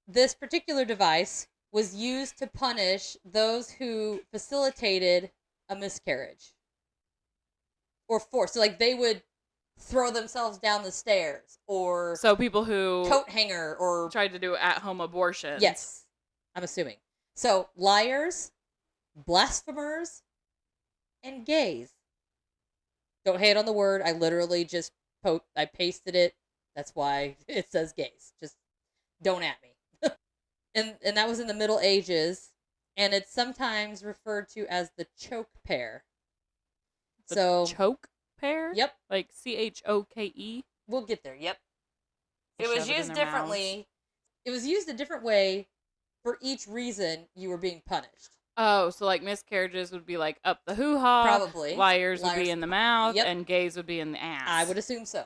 This particular device was used to punish those who facilitated a miscarriage or force. So, like, they would throw themselves down the stairs or so people who coat hanger or tried to do at-home abortions. Yes, I'm assuming. So, liars, blasphemers, and gays. Don't hate on the word. I literally just I pasted it. That's why it says gays. Just don't at me. And that was in the Middle Ages, and it's sometimes referred to as the choke pear. Choke pear? Yep. Like CHOKE? We'll get there, yep. It Shove was used in their differently. mouths. It was used a different way for each reason you were being punished. Oh, so like miscarriages would be like up the hoo-ha. Probably. Liars would be in the mouth. Yep. And gays would be in the ass. I would assume so.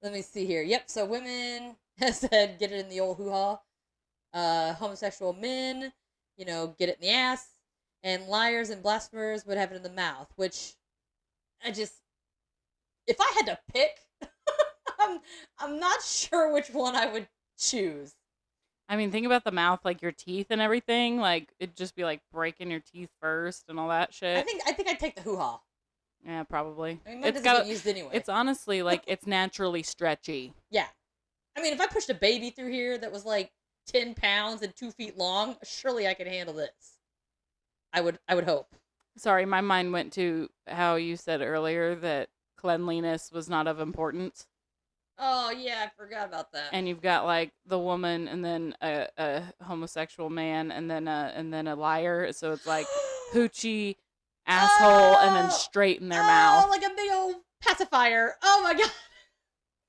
Let me see here. Yep, so women said get it in the old hoo-ha. Homosexual men, get it in the ass. And liars and blasphemers would have it in the mouth, which if I had to pick, I'm not sure which one I would choose. I mean, think about the mouth, like your teeth and everything. Like, it'd just be like breaking your teeth first and all that shit. I think I'd take the hoo-ha. Yeah, probably. I mean, mine doesn't get used anyway. It's honestly like it's naturally stretchy. Yeah. I mean, if I pushed a baby through here that was like 10 pounds and 2 feet long, surely I could handle this. I would hope. Sorry, my mind went to how you said earlier that cleanliness was not of importance. Oh, yeah, I forgot about that. And you've got like the woman and then a homosexual man and then a liar. So it's like hoochie, asshole, and then straight in their mouth. Oh, like a big old pacifier. Oh my god.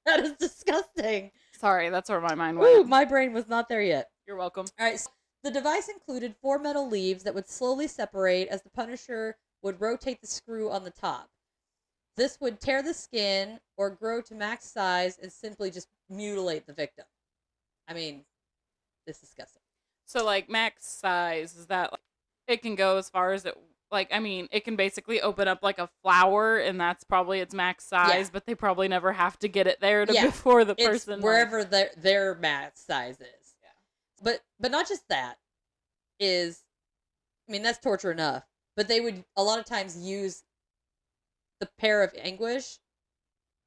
That is disgusting. Sorry, that's where my mind went. Ooh, my brain was not there yet. You're welcome. All right, so the device included 4 metal leaves that would slowly separate as the Punisher would rotate the screw on the top. This would tear the skin or grow to max size and simply just mutilate the victim. I mean, this is disgusting. So, like, max size, is that, like, it can go as far as it, like, I mean, it can basically open up like a flower, and that's probably its max size, but they probably never have to get it there before the person. It's wherever their max size is. Yeah. But not just that that's torture enough. But they would a lot of times use the pair of anguish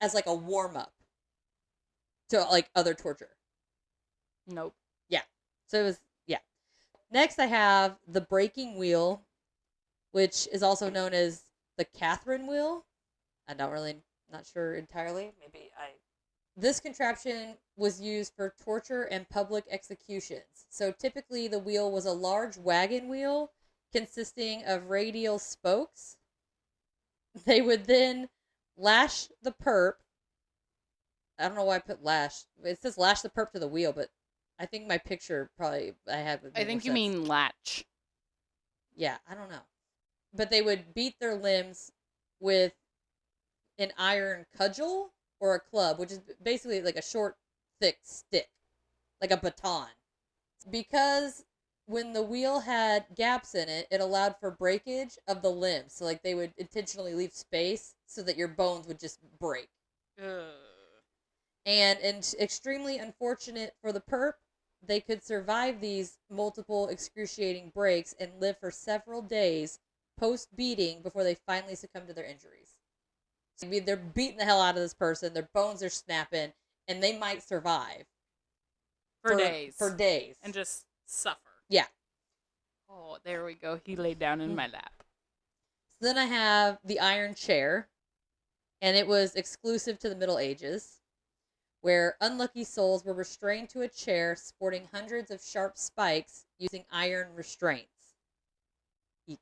as like a warm-up to like other torture. Nope. Yeah. So it was, yeah. Next I have the breaking wheel, which is also known as the Catherine wheel. I'm not sure entirely. This contraption was used for torture and public executions. So typically the wheel was a large wagon wheel consisting of radial spokes. They would then lash the perp. I don't know why I put lash. It says lash the perp to the wheel, but I think my picture I think you mean latch. Yeah, I don't know. But they would beat their limbs with an iron cudgel or a club, which is basically like a short, thick stick, like a baton. Because when the wheel had gaps in it, it allowed for breakage of the limbs. So, like, they would intentionally leave space so that your bones would just break. And extremely unfortunate for the perp, they could survive these multiple excruciating breaks and live for several days post-beating before they finally succumb to their injuries. So, they're beating the hell out of this person, their bones are snapping, and they might survive. For days. For days. And just suffer. Yeah. Oh, there we go. He laid down in my lap. So then I have the iron chair, and it was exclusive to the Middle Ages, where unlucky souls were restrained to a chair sporting hundreds of sharp spikes using iron restraints. Eek.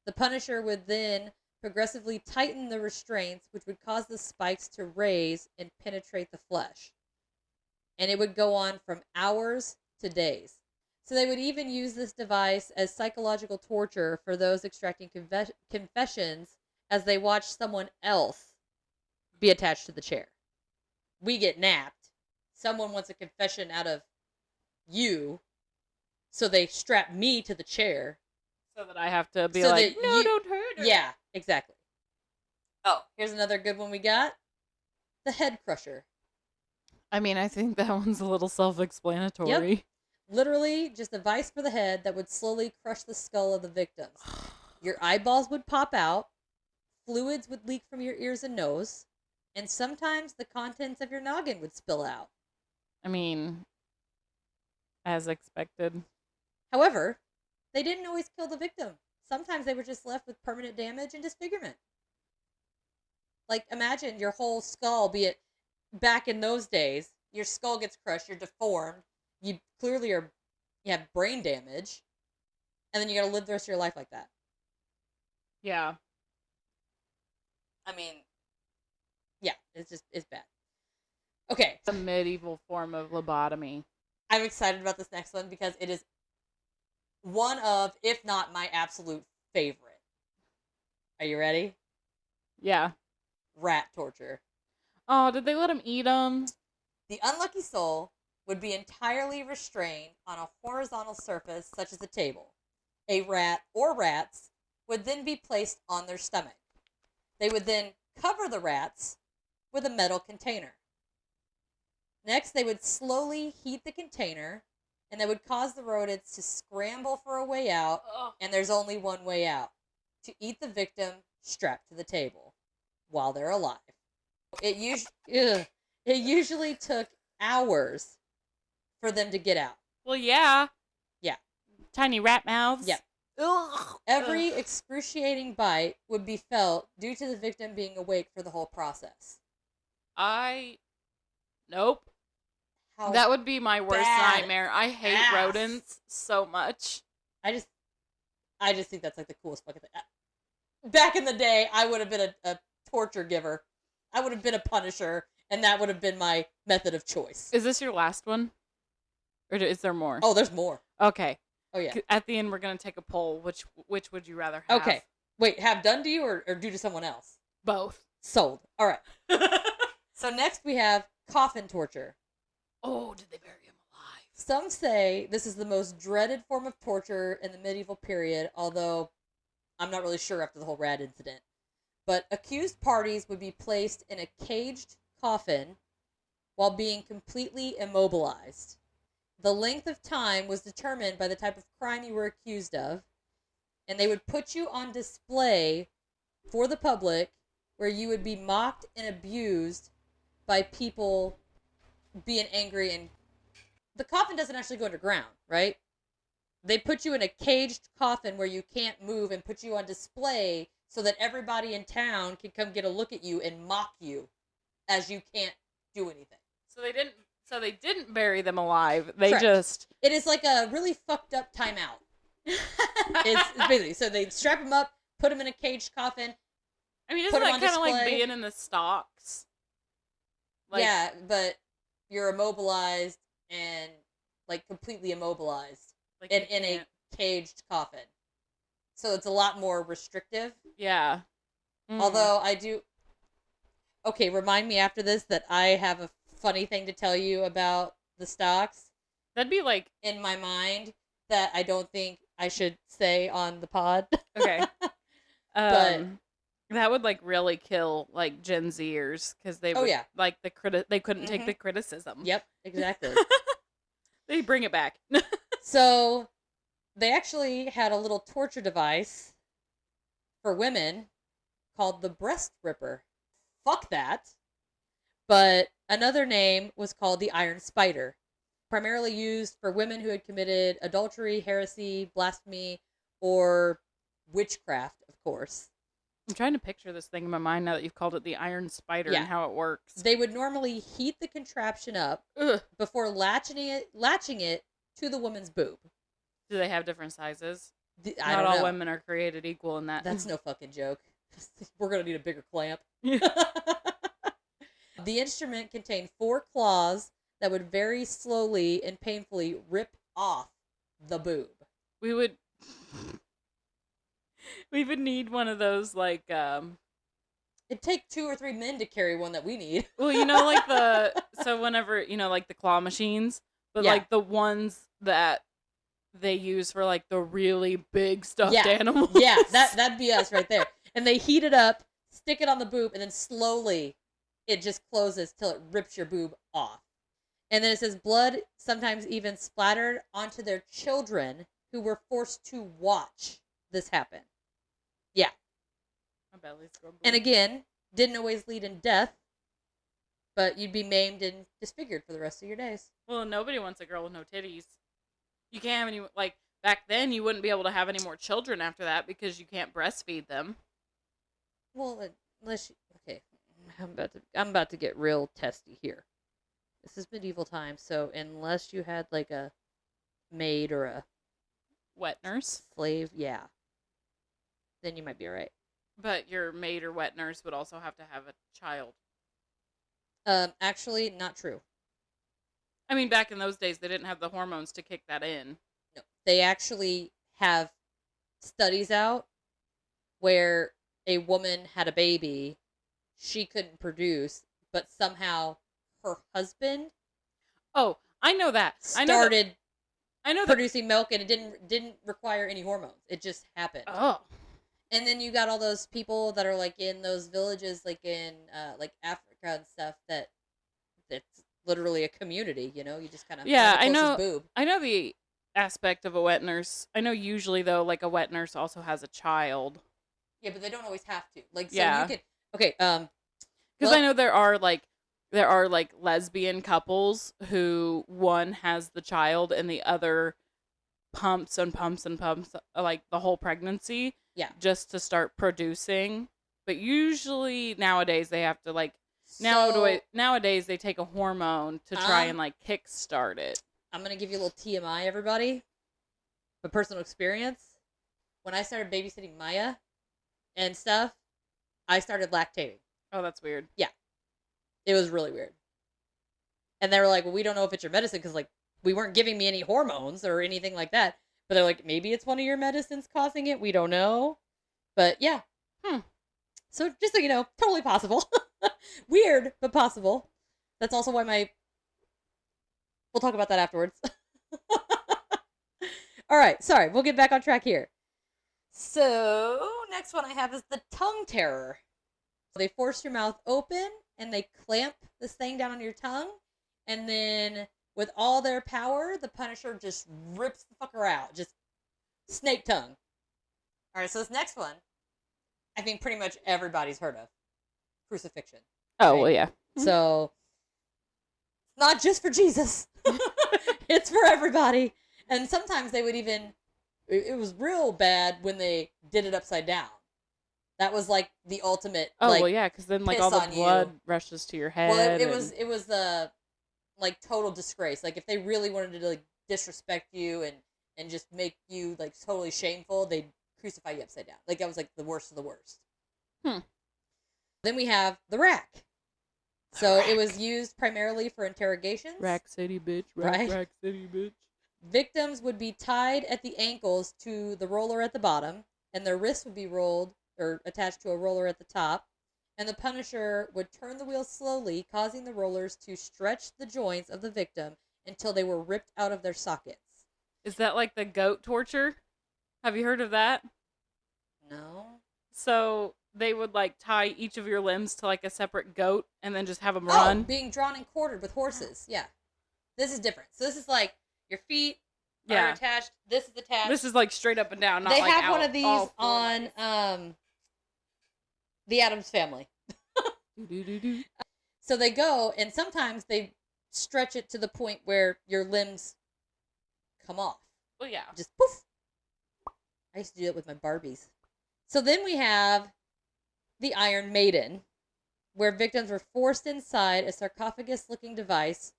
The Punisher would then progressively tighten the restraints, which would cause the spikes to raise and penetrate the flesh. And it would go on from hours to days. So they would even use this device as psychological torture for those extracting confessions as they watch someone else be attached to the chair. We get napped. Someone wants a confession out of you, so they strap me to the chair. So that I have to be like, no, don't hurt her. Yeah, exactly. Oh, here's another good one we got. The head crusher. I mean, I think that one's a little self-explanatory. Yep. Literally, just a vice for the head that would slowly crush the skull of the victims. Your eyeballs would pop out, fluids would leak from your ears and nose, and sometimes the contents of your noggin would spill out. I mean, as expected. However, they didn't always kill the victim. Sometimes they were just left with permanent damage and disfigurement. Like, imagine your whole skull, be it back in those days, your skull gets crushed, you're deformed, you clearly you have brain damage, and then you gotta live the rest of your life like that. Yeah. I mean, yeah, it's bad. Okay. It's a medieval form of lobotomy. I'm excited about this next one because it is one of, if not my absolute favorite. Are you ready? Yeah. Rat torture. Oh, did they let him eat them? The unlucky soul would be entirely restrained on a horizontal surface such as a table. A rat or rats would then be placed on their stomach. They would then cover the rats with a metal container. Next, they would slowly heat the container, and that would cause the rodents to scramble for a way out, and there's only one way out: to eat the victim strapped to the table while they're alive. It usually took hours for them to get out. Well, yeah. Yeah. Tiny rat mouths. Yeah. Ugh. Every excruciating bite would be felt due to the victim being awake for the whole process. Nope. How That would be my worst bad nightmare. I hate ass. rodents so much. I just think that's like the coolest fucking thing. Back in the day, I would have been a torture giver. I would have been a punisher, and that would have been my method of choice. Is this your last one? Or is there more? Oh, there's more. Okay. Oh, yeah. At the end, we're going to take a poll. Which would you rather have? Okay. Wait, have done to you or do to someone else? Both. Sold. All right. So next we have coffin torture. Oh, did they bury him alive? Some say this is the most dreaded form of torture in the medieval period, although I'm not really sure after the whole rat incident. But accused parties would be placed in a caged coffin while being completely immobilized. The length of time was determined by the type of crime you were accused of, and they would put you on display for the public where you would be mocked and abused by people being angry. And the coffin doesn't actually go underground, right? They put you in a caged coffin where you can't move and put you on display so that everybody in town can come get a look at you and mock you as you can't do anything. So they didn't bury them alive. They Correct. just... It is like a really fucked up timeout. It's basically, so they strap him up, put him in a caged coffin. I mean, put isn't him that on kind of like display. being in the stocks? Yeah, but you're immobilized and like completely immobilized Like and you in a can't- caged coffin. So it's a lot more restrictive. Yeah. Mm. Although I do... Okay, remind me after this that I have a funny thing to tell you about the stocks That'd be like... in my mind that I don't think I should say on the pod. Okay. But- That would like really kill like Gen Zers because they would, Oh, yeah. like they couldn't take the criticism. Yep, exactly. They bring it back. So they actually had a little torture device for women called the breast ripper. Fuck that. But another name was called the iron spider, primarily used for women who had committed adultery, heresy, blasphemy, or witchcraft, of course. I'm trying to picture this thing in my mind now that you've called it the Iron Spider Yeah. and how it works. They would normally heat the contraption up Ugh. before latching it to the woman's boob. Do they have different sizes? I Not don't all know. women are created equal in that. That's no fucking joke. We're going to need a bigger clamp. The instrument contained 4 claws that would very slowly and painfully rip off the boob. we would need one of those like It'd take 2 or 3 men to carry one that we need. well, you know, like whenever, you know, like the claw machines, but Yeah. like the ones that they use for like the really big stuffed Yeah. animals. Yeah, that'd be us right there. And they heat it up, stick it on the boob, and then slowly it just closes till it rips your boob off. And then it says blood sometimes even splattered onto their children who were forced to watch this happen. Yeah. My belly's grumbling. And again, didn't always lead in death, but you'd be maimed and disfigured for the rest of your days. Well, nobody wants a girl with no titties. You can't have any, like, back then you wouldn't be able to have any more children after that because you can't breastfeed them. Well, unless you, okay, I'm about to get real testy here. This is medieval times, so unless you had like a maid or a Wet nurse. slave, yeah, then you might be alright. But your maid or wet nurse would also have to have a child. Actually, not true. I mean, back in those days, they didn't have the hormones to kick that in. No, they actually have studies out where a woman had a baby, she couldn't produce, but somehow her husband Oh, I know that. started I know that. producing milk, and it didn't require any hormones. It just happened. Oh. And then you got all those people that are like in those villages, like in like Africa and stuff. That's literally a community. You know, you just kind of Yeah, I know. Boob. I know the aspect of a wet nurse. I know usually though, like a wet nurse also has a child. Yeah, but they don't always have to. Like, so Yeah. you can. Okay. Because I know there are like lesbian couples who one has the child and the other pumps and pumps and pumps like the whole pregnancy. Yeah. Just to start producing. But usually nowadays they have to like nowadays they take a hormone to try and like kickstart it. I'm gonna give you a little TMI, everybody. A personal experience. When I started babysitting Maya and stuff, I started lactating. Oh, that's weird. It was really weird. And they were like, well, we don't know if it's your medicine because, like, we weren't giving me any hormones or anything like that. But they're like, maybe it's one of your medicines causing it. We don't know. But, yeah. So, just so you know, totally possible. Weird, but possible. That's also why we'll talk about that afterwards. All right. Sorry. We'll get back on track here. So, next one I have is the tongue terror. They force your mouth open and they clamp this thing down on your tongue. And then with all their power, the Punisher just rips the fucker out. Just snake tongue. All right, so this next one, I think pretty much everybody's heard of. Crucifixion. Oh, right? well, yeah. So, it's not just for Jesus. It's for everybody. And sometimes they would even, it was real bad when they did it upside down. That was like the ultimate. Oh, like, well, yeah, because then like piss all the on blood you. rushes to your head. Well, it was the like total disgrace. Like if they really wanted to like disrespect you and just make you like totally shameful, they'd crucify you upside down. Like that was like the worst of the worst. Then we have the rack. So it was used primarily for interrogations. Rack City, bitch. Right. Rack City, bitch. Victims would be tied at the ankles to the roller at the bottom, and their wrists would be rolled or attached to a roller at the top, and the Punisher would turn the wheel slowly, causing the rollers to stretch the joints of the victim until they were ripped out of their sockets. Is that like the goat torture? Have you heard of that? No. So they would like tie each of your limbs to like a separate goat and then just have them run. Oh, being drawn and quartered with horses. Yeah. This is different. So this is like your feet are attached. This is attached. This is like straight up and down. Not they like have out, one of these all four on ways. The Addams Family. So they go, and sometimes they stretch it to the point where your limbs come off. Well, yeah. Just poof. I used to do it with my Barbies. So then we have the Iron Maiden, where victims were forced inside a sarcophagus-looking device,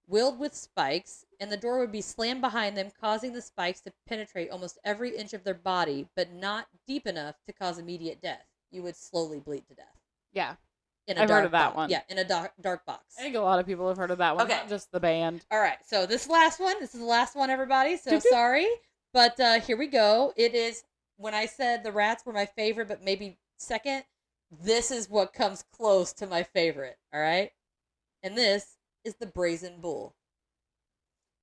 willed with spikes, and the door would be slammed behind them, causing the spikes to penetrate almost every inch of their body, but not deep enough to cause immediate death. You would slowly bleed to death. Yeah. I've heard of that one. Yeah, in a dark box. I think a lot of people have heard of that one. Okay. Not just the band. All right, so this is the last one, everybody. So sorry, but here we go. It is, when I said the rats were my favorite, but maybe second, this is what comes close to my favorite, all right? And this is the brazen bull.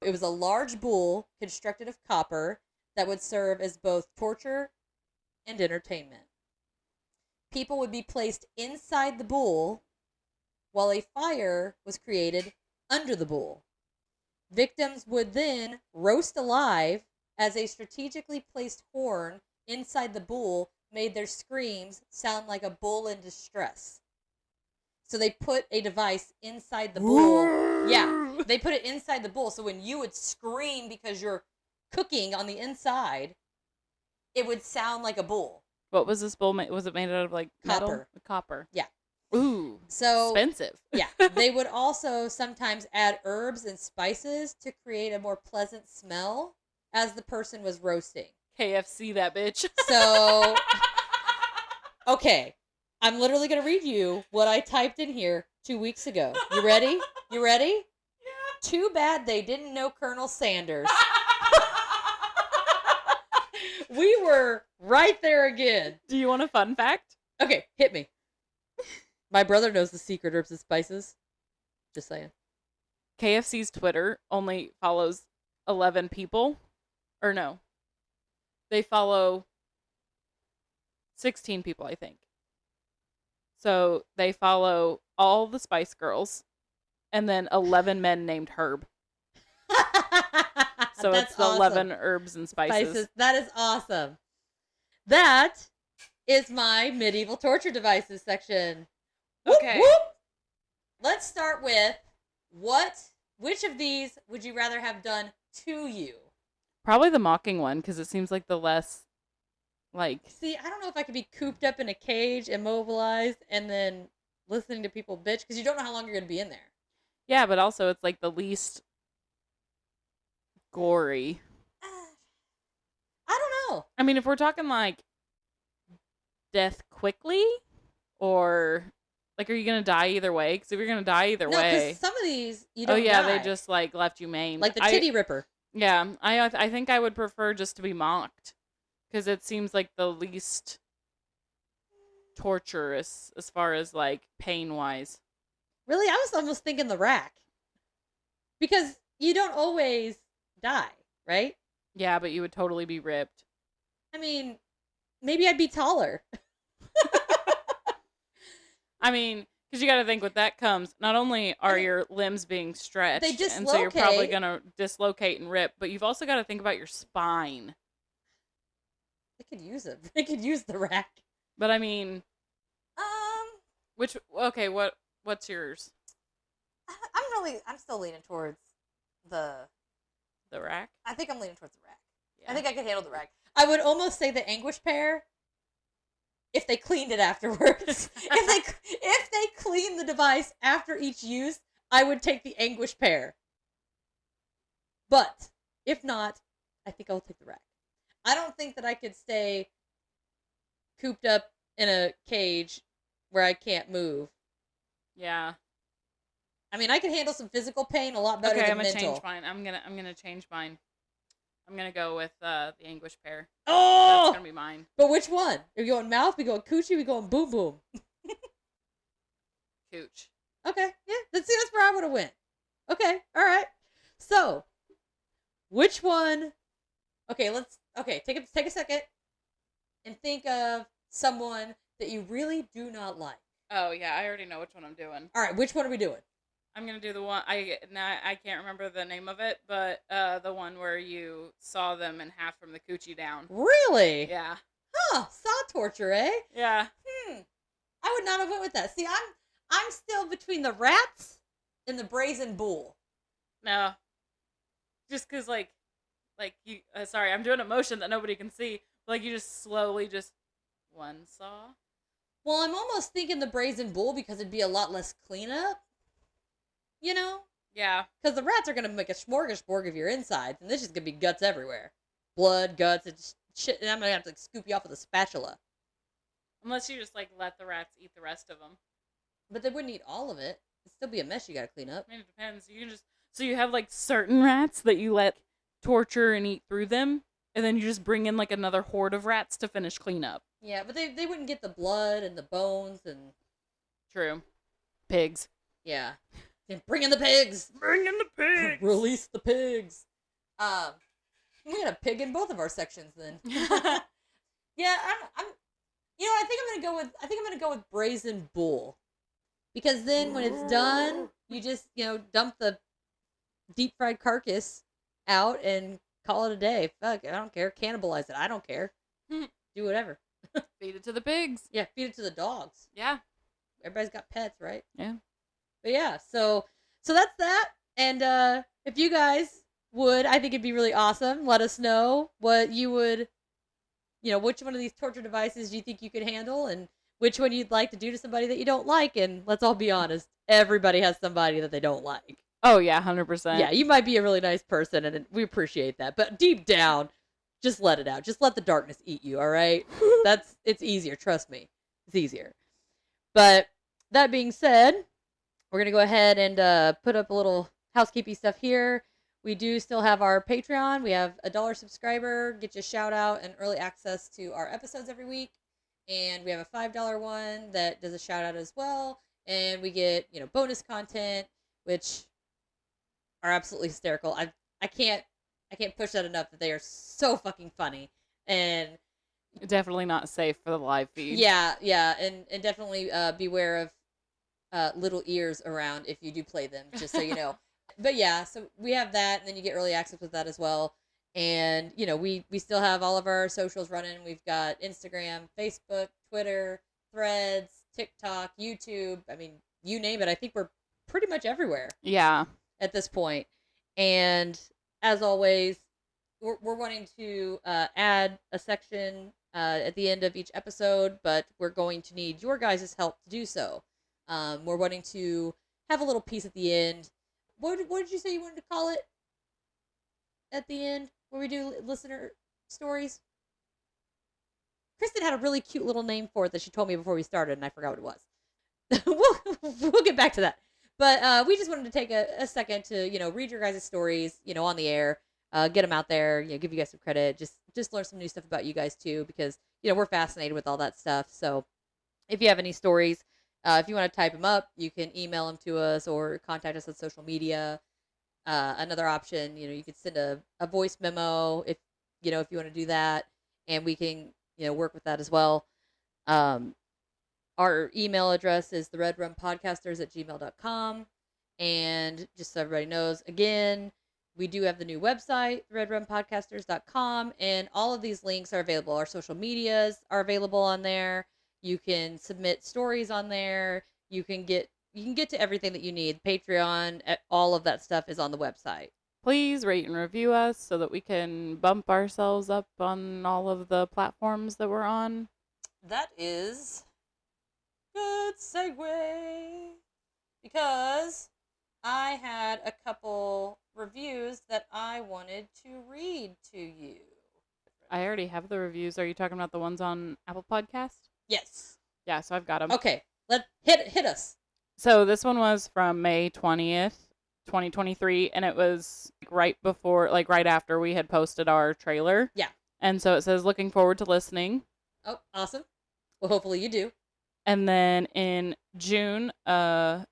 It was a large bull constructed of copper that would serve as both torture and entertainment. People would be placed inside the bull while a fire was created under the bull. Victims would then roast alive as a strategically placed horn inside the bull made their screams sound like a bull in distress. So they put a device inside the bull. Yeah, they put it inside the bull. So when you would scream because you're cooking on the inside, it would sound like a bull. What was this bowl made? Was it made out of like metal? Copper. Copper. Yeah. Ooh. So expensive. Yeah. They would also sometimes add herbs and spices to create a more pleasant smell as the person was roasting. KFC that bitch. So, okay. I'm literally going to read you what I typed in here 2 weeks ago. You ready? You ready? Yeah. Too bad they didn't know Colonel Sanders. We were right there again. Do you want a fun fact? Okay, hit me. My brother knows the secret herbs and spices. Just saying. KFC's Twitter only follows 11 people. Or no. They follow 16 people, I think. So they follow all the Spice Girls and then 11 men named Herb. So That's it's the awesome. 11 herbs and spices. That is awesome. That is my medieval torture devices section. Okay. Whoop, whoop. Let's start with which of these would you rather have done to you? Probably the mocking one, because it seems like the less, like... See, I don't know if I could be cooped up in a cage, immobilized, and then listening to people bitch, because you don't know how long you're going to be in there. Yeah, but also it's like the least gory. I don't know. I mean, if we're talking like death quickly, or like, are you gonna die either way? Because if you're gonna die either No, way, because some of these you oh don't yeah, die. they just like left you maimed. like the titty ripper. Yeah, I think I would prefer just to be mocked, because it seems like the least torturous as far as like pain wise. Really, I was almost thinking the rack, because you don't always die, right? Yeah, but you would totally be ripped. I mean, maybe I'd be taller. I mean, because you got to think with that comes, not only are your limbs being stretched, They and so you're probably dislocate. going to dislocate and rip, but you've also got to think about your spine. I could use it. I could use the rack. But I mean, what's yours? I'm still leaning towards the The rack? I think I'm leaning towards the rack. Yeah. I think I could handle the rack. I would almost say the anguish pear if they cleaned it afterwards. if they clean the device after each use, I would take the anguish pear. But if not, I think I'll take the rack. I don't think that I could stay cooped up in a cage where I can't move. Yeah. I mean, I can handle some physical pain a lot better Okay, than I'm gonna mental. change mine. I'm gonna change mine. I'm gonna go with the anguish pear. Oh! That's gonna be mine. But which one? Are we going mouth? We going coochie? We going boom boom? Cooch. Okay, yeah. Let's see. That's where I would have went. Okay, all right. So, which one? Okay, take a second and think of someone that you really do not like. Oh yeah, I already know which one I'm doing. All right, which one are we doing? I'm gonna do the one I can't remember the name of it, but the one where you saw them in half from the coochie down. Really? Yeah. Huh? Saw torture, eh? Yeah. I would not have went with that. See, I'm still between the rats and the brazen bull. No. Just because like you. Sorry, I'm doing a motion that nobody can see. Like you just slowly just one saw. Well, I'm almost thinking the brazen bull because it'd be a lot less cleanup. You know? Yeah. Because the rats are going to make a smorgasbord of your insides, and this is going to be guts everywhere. Blood, guts, and just shit, and I'm going to have to scoop you off with a spatula. Unless you just like let the rats eat the rest of them. But they wouldn't eat all of it. It'd still be a mess you got to clean up. I mean, it depends. You can just so you have like certain rats that you let torture and eat through them, and then you just bring in like another horde of rats to finish cleanup. Yeah, but they wouldn't get the blood and the bones and... True. Pigs. Yeah. Then bring in the pigs! Bring in the pigs! Release the pigs! We had a pig in both of our sections then. Yeah, I'm you know, I think I'm gonna go with brazen bull. Because then when it's done, you just, dump the deep fried carcass out and call it a day. Fuck, I don't care. Cannibalize it. I don't care. Do whatever. Feed it to the pigs. Yeah, feed it to the dogs. Yeah. Everybody's got pets, right? Yeah. But yeah, so that's that. And if you guys would, I think it'd be really awesome. Let us know what you would, which one of these torture devices do you think you could handle, and which one you'd like to do to somebody that you don't like. And let's all be honest, everybody has somebody that they don't like. Oh yeah, 100%. Yeah, you might be a really nice person, and we appreciate that. But deep down, just let it out. Just let the darkness eat you, all right? It's easier, trust me. It's easier. But that being said, we're going to go ahead and put up a little housekeeping stuff here. We do still have our Patreon. We have a $1 subscriber, get you a shout out and early access to our episodes every week. And we have a $5 one that does a shout out as well. And we get, bonus content, which are absolutely hysterical. I can't push that enough that they are so fucking funny. And Definitely not safe for the live feed. yeah, and definitely beware of little ears around if you do play them, just so you know. But yeah, so we have that, and then you get early access with that as well. And we still have all of our socials running. We've got Instagram, Facebook, Twitter, Threads, TikTok, YouTube. I mean, you name it. I think we're pretty much everywhere. Yeah. At this point. And as always, we're wanting to add a section at the end of each episode, but we're going to need your guys' help to do so. We're wanting to have a little piece at the end. What did you say you wanted to call it at the end, where we do listener stories? Kristen had a really cute little name for it that she told me before we started, and I forgot what it was. we'll get back to that. But we just wanted to take a second to, read your guys' stories, on the air, get them out there, give you guys some credit, just learn some new stuff about you guys too, because, we're fascinated with all that stuff. So if you have any stories, if you want to type them up, you can email them to us or contact us on social media. Another option, you could send a voice memo if you want to do that, and we can, work with that as well. Our email address is theredrumpodcasters@gmail.com. And just so everybody knows, again, we do have the new website, theredrumpodcasters.com, and all of these links are available. Our social medias are available on there. You can submit stories on there. You can get to everything that you need. Patreon, all of that stuff is on the website. Please rate and review us so that we can bump ourselves up on all of the platforms that we're on. That is good segue, because I had a couple reviews that I wanted to read to you. I already have the reviews. Are you talking about the ones on Apple Podcast? Yes. Yeah, so I've got them. Okay, let hit us. So this one was from May 20th, 2023, and it was right after we had posted our trailer. Yeah. And so it says, looking forward to listening. Oh, awesome. Well, hopefully you do. And then in June, it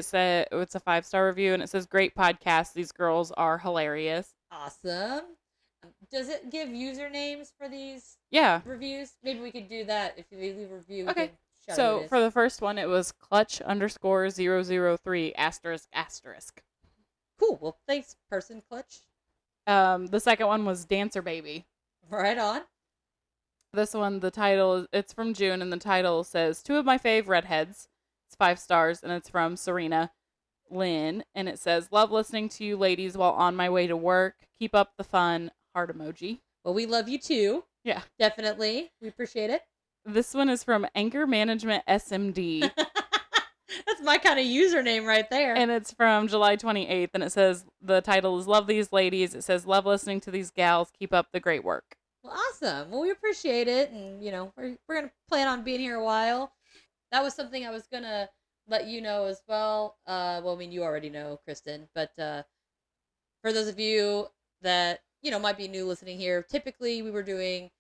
said it's a 5-star review, and it says, great podcast. These girls are hilarious. Awesome. Does it give usernames for these Yeah. reviews? Maybe we could do that if you leave a review. Okay. So for the first one, it was clutch_003 ***. Cool. Well, thanks, person Clutch. The second one was Dancer Baby. Right on. This one, the title, it's from June, and the title says, 2 of my fave redheads. It's 5 stars, and it's from Serena Lynn, and it says, love listening to you ladies while on my way to work. Keep up the fun. Heart emoji. Well, we love you too. Yeah. Definitely. We appreciate it. This one is from Anchor Management SMD. That's my kind of username right there. And it's from July 28th, and it says, the title is Love These Ladies. It says, love listening to these gals. Keep up the great work. Well, awesome. Well, we appreciate it, and, we're going to plan on being here a while. That was something I was going to let you know as well. Well, I mean, you already know, Kristen, but for those of you that, might be new listening here, typically we were doing,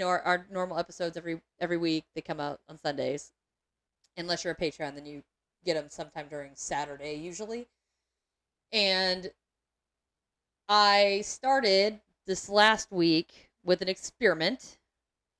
our normal episodes every week. They come out on Sundays. Unless you're a Patreon, then you get them sometime during Saturday, usually. And I started this last week with an experiment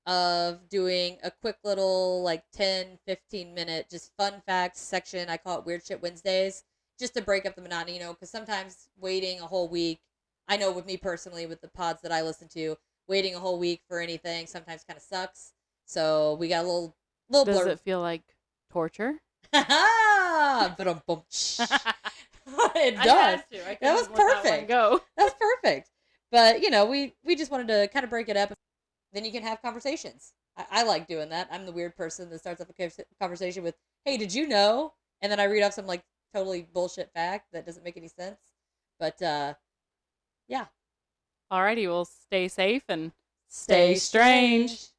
of doing a quick little 10-15 minute just fun facts section. I call it Weird Shit Wednesdays, just to break up the monotony, because sometimes waiting a whole week, I know with me personally, with the pods that I listen to, waiting a whole week for anything sometimes kind of sucks. So we got a little Does blurb. it feel like torture? But it does. That was perfect. Go. That's perfect. But we just wanted to kind of break it up. Then you can have conversations. I like doing that. I'm the weird person that starts up a conversation with, "Hey, did you know?" And then I read off some totally bullshit fact that doesn't make any sense. But yeah. Alrighty, well, stay safe and stay strange.